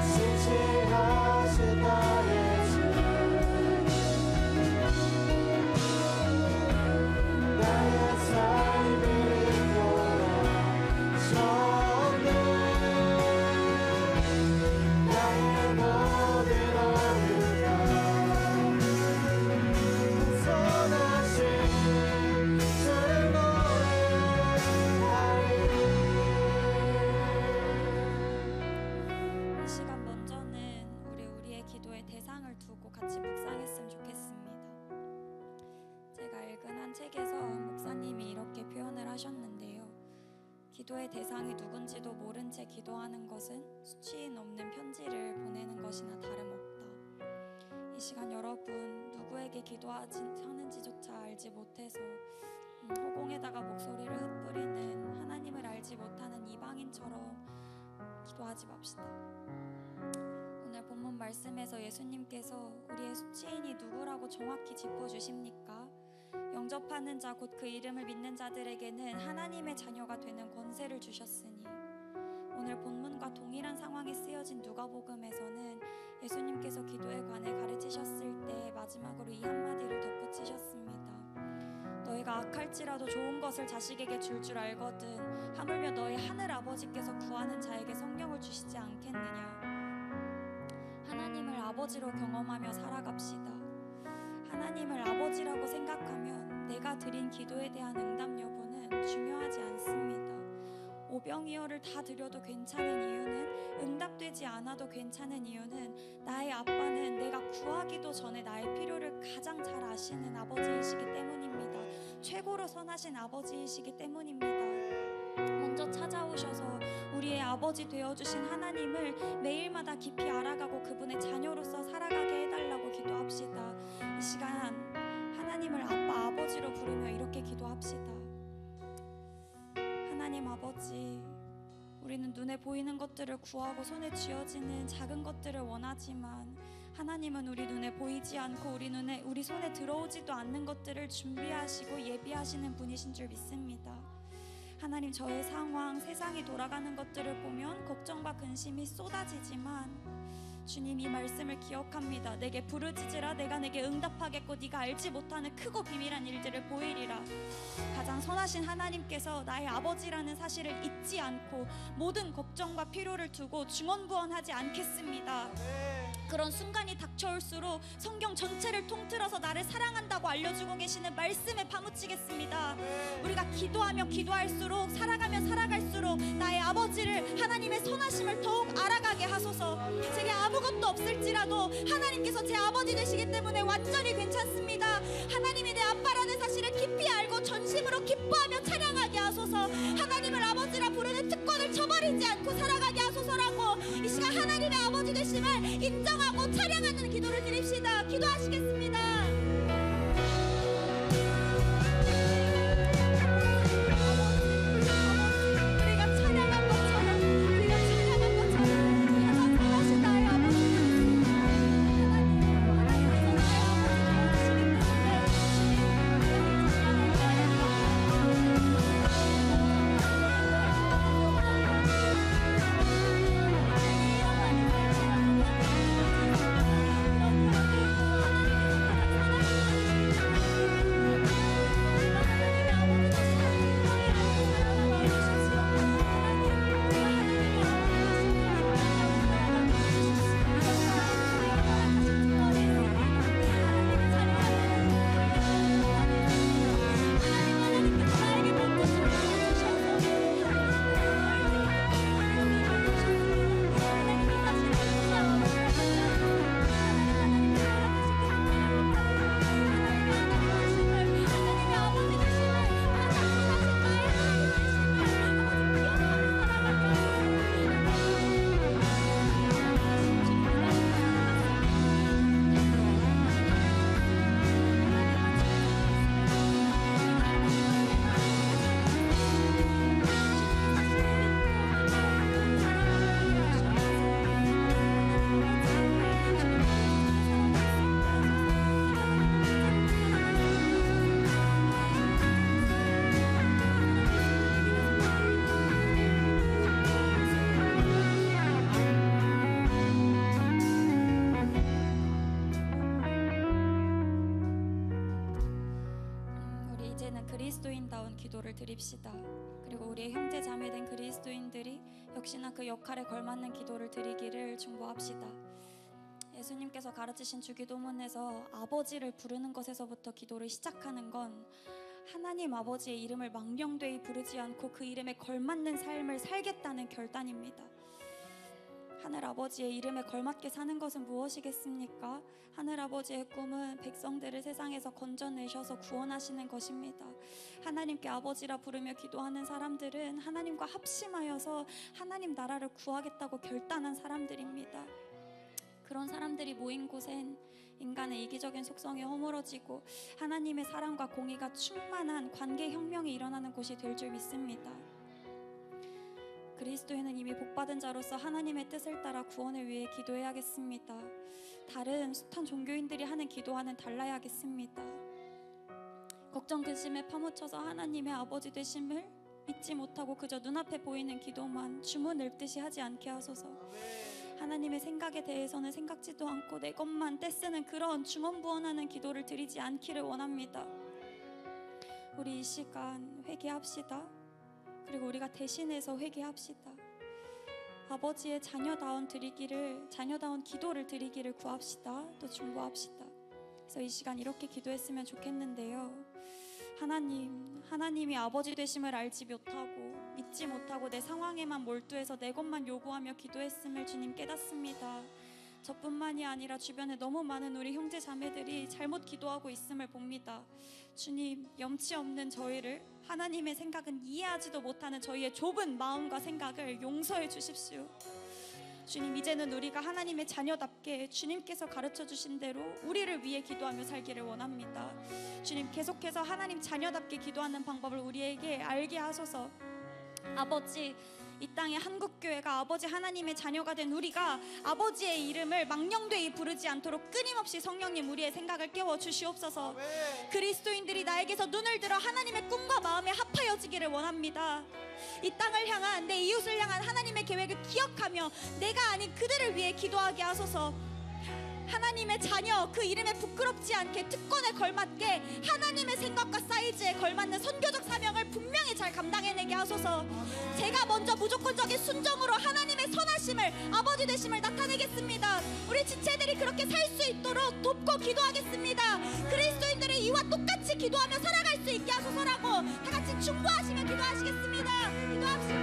신실하신 나의 주 나의 삶을 인도하셨네 나의 모든 어려움과 선하신 주를 노래하리 이 시간 먼저는 우리의 기도의 대상을 두고 같이 묵상했으면 좋겠습니다. 제가 읽은 한 책에서 목사님이 이렇게 표현을 하셨는데요. 기도의 대상이 누군지도 모른 채 기도하는 것은 수치인 없는 편지를 보내는 것이나 다름없다. 이 시간 여러분 누구에게 기도하는지조차 알지 못해서 허공에다가 목소리를 흩뿌리는 하나님을 알지 못하는 이방인처럼 기도하지 맙시다. 오늘 본문 말씀에서 예수님께서 우리의 수치인이 누구라고 정확히 짚어주십니까? 영접하는 자 곧 그 이름을 믿는 자들에게는 하나님의 자녀가 되는 권세를 주셨으니 오늘 본문과 동일한 상황에 쓰여진 누가복음에서는 예수님께서 기도에 관해 가르치셨을 때 마지막으로 이 한마디를 덧붙이셨습니다. 너희가 악할지라도 좋은 것을 자식에게 줄 알거든 하물며 너희 하늘 아버지께서 구하는 자에게 성령을 주시지 않겠느냐. 하나님을 아버지로 경험하며 살아갑시다. 하나님을 아버지라고 생각하면 내가 드린 기도에 대한 응답 여부는 중요하지 않습니다. 오병이어를 다 드려도 괜찮은 이유는, 응답되지 않아도 괜찮은 이유는 나의 아빠는 내가 구하기도 전에 나의 필요를 가장 잘 아시는 아버지이시기 때문입니다. 최고로 선하신 아버지이시기 때문입니다. 먼저 찾아오셔서 우리의 아버지 되어주신 하나님을 매일마다 깊이 알아가고 그분의 자녀로서 살아가게 해달라고 기도합시다. 이 시간 하나님을 아빠, 아버지로 부르며 이렇게 기도합시다. 하나님 아버지, 우리는 눈에 보이는 것들을 구하고 손에 쥐어지는 작은 것들을 원하지만 하나님은 우리 눈에 보이지 않고 우리 손에 들어오지도 않는 것들을 준비하시고 예비하시는 분이신 줄 믿습니다. 하나님, 저의 상황, 세상이 돌아가는 것들을 보면 걱정과 근심이 쏟아지지만 주님, 이 말씀을 기억합니다. 내게 부르짖으라 내가 내게 응답하겠고 네가 알지 못하는 크고 비밀한 일들을 보이리라. 가장 선하신 하나님께서 나의 아버지라는 사실을 잊지 않고 모든 걱정과 필요를 두고 중언부언하지 않겠습니다. 그런 순간이 닥쳐올수록 성경 전체를 통틀어서 나를 사랑한다고 알려주고 계시는 말씀에 파묻히겠습니다. 우리가 기도하면 기도할수록, 살아가면 살아갈수록 나의 아버지를, 하나님의 선하심을 더욱 알아가게 하소서. 제게 아무것도 없을지라도 하나님께서 제 아버지 되시기 때문에 완전히 괜찮습니다. 하나님이 내 아빠라는 사실을 깊이 알고 전심으로 기뻐하며 찬양하게 하소서. 하나님을 아버지라 부르는 특권을 저버리지 않고 살아가게 하소서라고 이 시간 하나님의 아버지 되심을 인정하고 찬양하는 기도를 드립시다. 기도하시겠습니다. 그리스도인다운 기도를 드립시다. 그리고 우리의 형제 자매된 그리스도인들이 역시나 그 역할에 걸맞는 기도를 드리기를 중보합시다. 예수님께서 가르치신 주기도문에서 아버지를 부르는 것에서부터 기도를 시작하는 건 하나님 아버지의 이름을 망령되이 부르지 않고 그 이름에 걸맞는 삶을 살겠다는 결단입니다. 하늘 아버지의 이름에 걸맞게 사는 것은 무엇이겠습니까? 하늘 아버지의 꿈은 백성들을 세상에서 건져내셔서 구원하시는 것입니다. 하나님께 아버지라 부르며 기도하는 사람들은 하나님과 합심하여서 하나님 나라를 구하겠다고 결단한 사람들입니다. 그런 사람들이 모인 곳엔 인간의 이기적인 속성이 허물어지고 하나님의 사랑과 공의가 충만한 관계 혁명이 일어나는 곳이 될 줄 믿습니다. 그리스도인은 이미 복받은 자로서 하나님의 뜻을 따라 구원을 위해 기도해야겠습니다. 다른 숱한 종교인들이 하는 기도와는 달라야겠습니다. 걱정 근심에 파묻혀서 하나님의 아버지 되심을 믿지 못하고 그저 눈앞에 보이는 기도만 주문 읊듯이 하지 않게 하소서. 하나님의 생각에 대해서는 생각지도 않고 내 것만 떼쓰는 그런 중언부언하는 기도를 드리지 않기를 원합니다. 우리 이 시간 회개합시다. 그리고 우리가 대신해서 회개합시다. 아버지의 자녀다운 기도를 드리기를 구합시다. 또 중보합시다. 그래서 이 시간 이렇게 기도했으면 좋겠는데요. 하나님이 아버지 되심을 알지 못하고 믿지 못하고 내 상황에만 몰두해서 내 것만 요구하며 기도했음을 주님 깨닫습니다. 저뿐만이 아니라 주변에 너무 많은 우리 형제 자매들이 잘못 기도하고 있음을 봅니다. 주님, 염치 없는 저희를, 하나님의 생각은 이해하지도 못하는 저희의 좁은 마음과 생각을 용서해 주십시오. 주님, 이제는 우리가 하나님의 자녀답게 주님께서 가르쳐 주신 대로 우리를 위해 기도하며 살기를 원합니다. 주님, 계속해서 하나님 자녀답게 기도하는 방법을 우리에게 알게 하소서. 아버지, 이 땅의 한국교회가 아버지 하나님의 자녀가 된 우리가 아버지의 이름을 망령되이 부르지 않도록 끊임없이 성령님 우리의 생각을 깨워 주시옵소서. 그리스도인들이 나에게서 눈을 들어 하나님의 꿈과 마음에 합하여지기를 원합니다. 이 땅을 향한, 내 이웃을 향한 하나님의 계획을 기억하며 내가 아닌 그들을 위해 기도하게 하소서. 하나님의 자녀, 그 이름에 부끄럽지 않게, 특권에 걸맞게 하나님의 생각과 사이즈에 걸맞는 선교적 사명을 분명히 잘 감당해내게 하소서. 제가 먼저 무조건적인 순종으로 하나님의 선하심을, 아버지 되심을 나타내겠습니다. 우리 지체들이 그렇게 살 수 있도록 돕고 기도하겠습니다. 그리스도인들의 이와 똑같이 기도하며 살아갈 수 있게 하소서라고 다 같이 충고하시며 기도하시겠습니다. 기도합시다.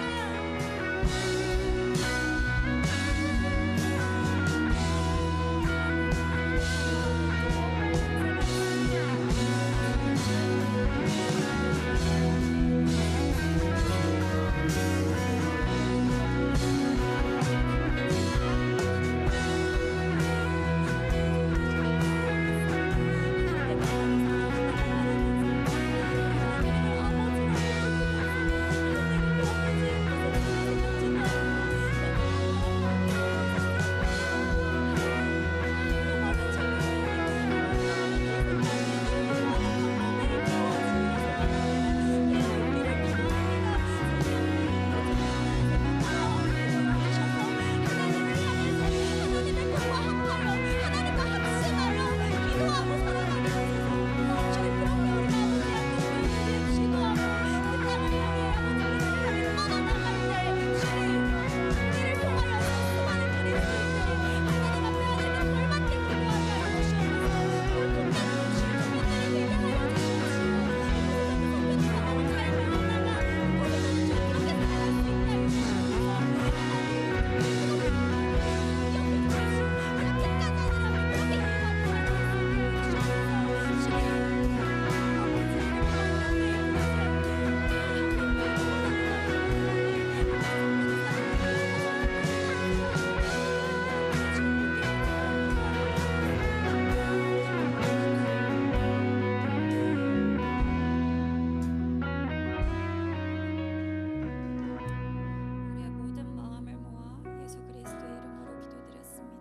우리의 모든 마음을 모아 예수 그리스도의 이름으로 기도드렸습니다.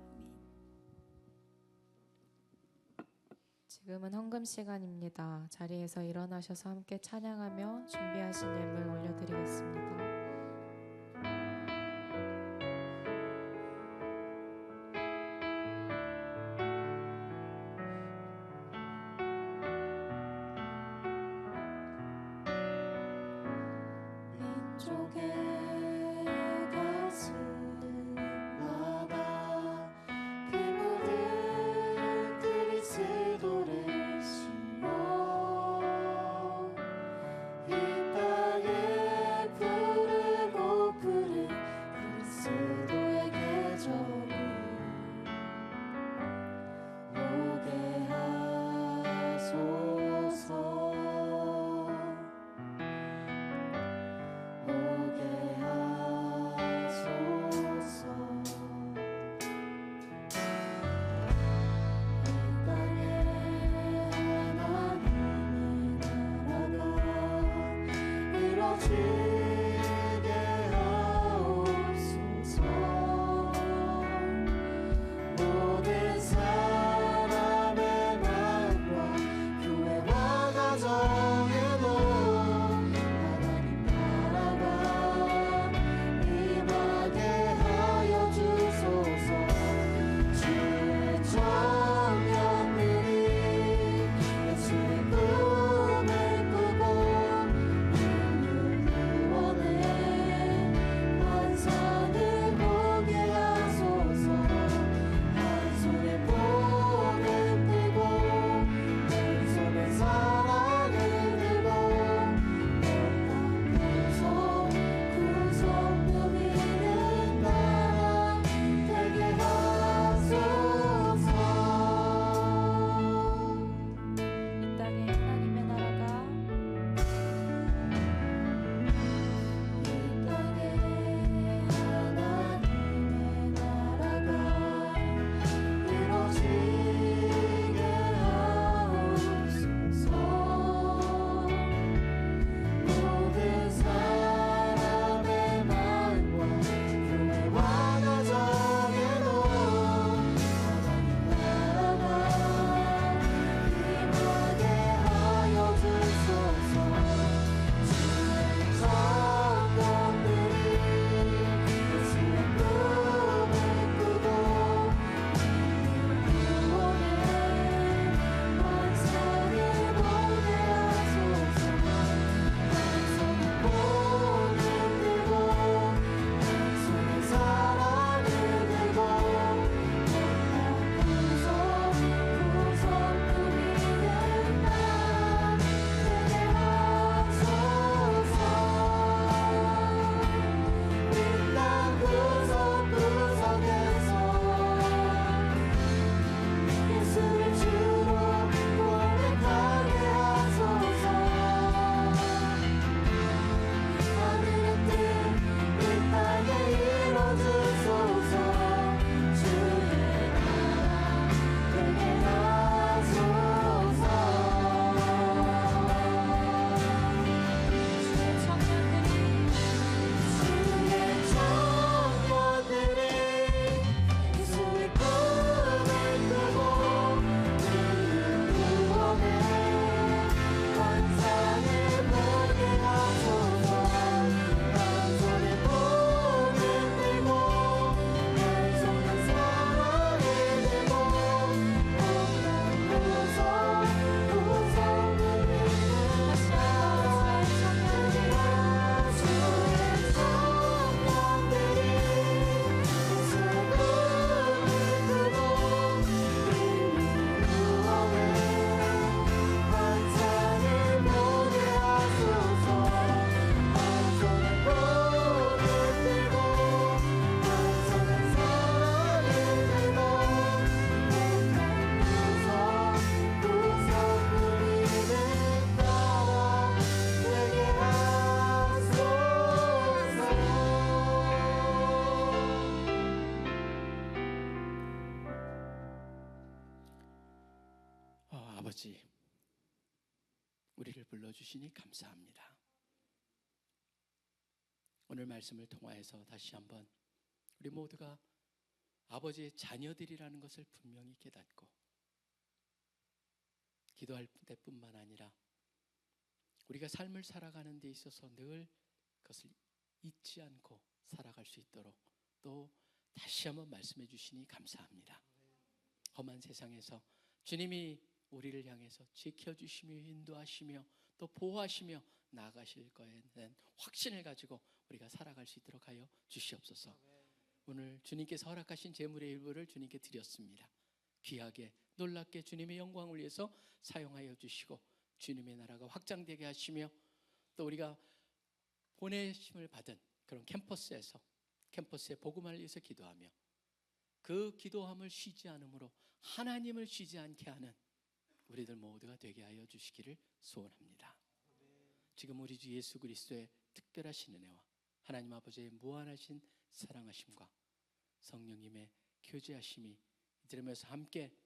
아멘. 지금은 헌금 시간입니다. 자리에서 일어나셔서 함께 찬양하며 준비하신 예물 올려드리겠습니다. 민족의 가슴마다 피 묻은 그리스도를 심어 이 땅에 푸르고 푸른 그리스도의 계절이 오게 하소서. 오게 아버지, 우리를 불러주시니 감사합니다. 오늘 말씀을 통하여서 다시 한번 우리 모두가 아버지의 자녀들이라는 것을 분명히 깨닫고 기도할 때뿐만 아니라 우리가 삶을 살아가는 데 있어서 늘 그것을 잊지 않고 살아갈 수 있도록 또 다시 한번 말씀해 주시니 감사합니다. 험한 세상에서 주님이 우리를 향해서 지켜주시며 인도하시며 또 보호하시며 나아가실 거에 대한 확신을 가지고 우리가 살아갈 수 있도록 하여 주시옵소서. 오늘 주님께서 허락하신 재물의 일부를 주님께 드렸습니다. 귀하게 놀랍게 주님의 영광을 위해서 사용하여 주시고 주님의 나라가 확장되게 하시며 또 우리가 보내심을 받은 그런 캠퍼스의 복음을 위해서 기도하며 그 기도함을 쉬지 않으므로 하나님을 쉬지 않게 하는 우리들 모두가 되게 하여 주시기를 소원합니다. 지금 우리 주 예수 그리스도의 특별하신 은혜와 하나님 아버지의 무한하신 사랑하심과 성령님의 교제하심이 이들으면서 함께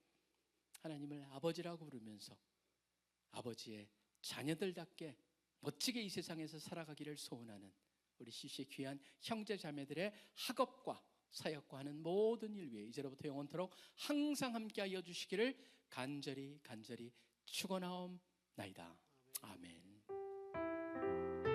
하나님을 아버지라고 부르면서 아버지의 자녀들답게 멋지게 이 세상에서 살아가기를 소원하는 우리 CC의 귀한 형제 자매들의 학업과 사역과 하는 모든 일 위에 이제로부터 영원토록 항상 함께하여 주시기를 간절히 축원하옵나이다. 아멘.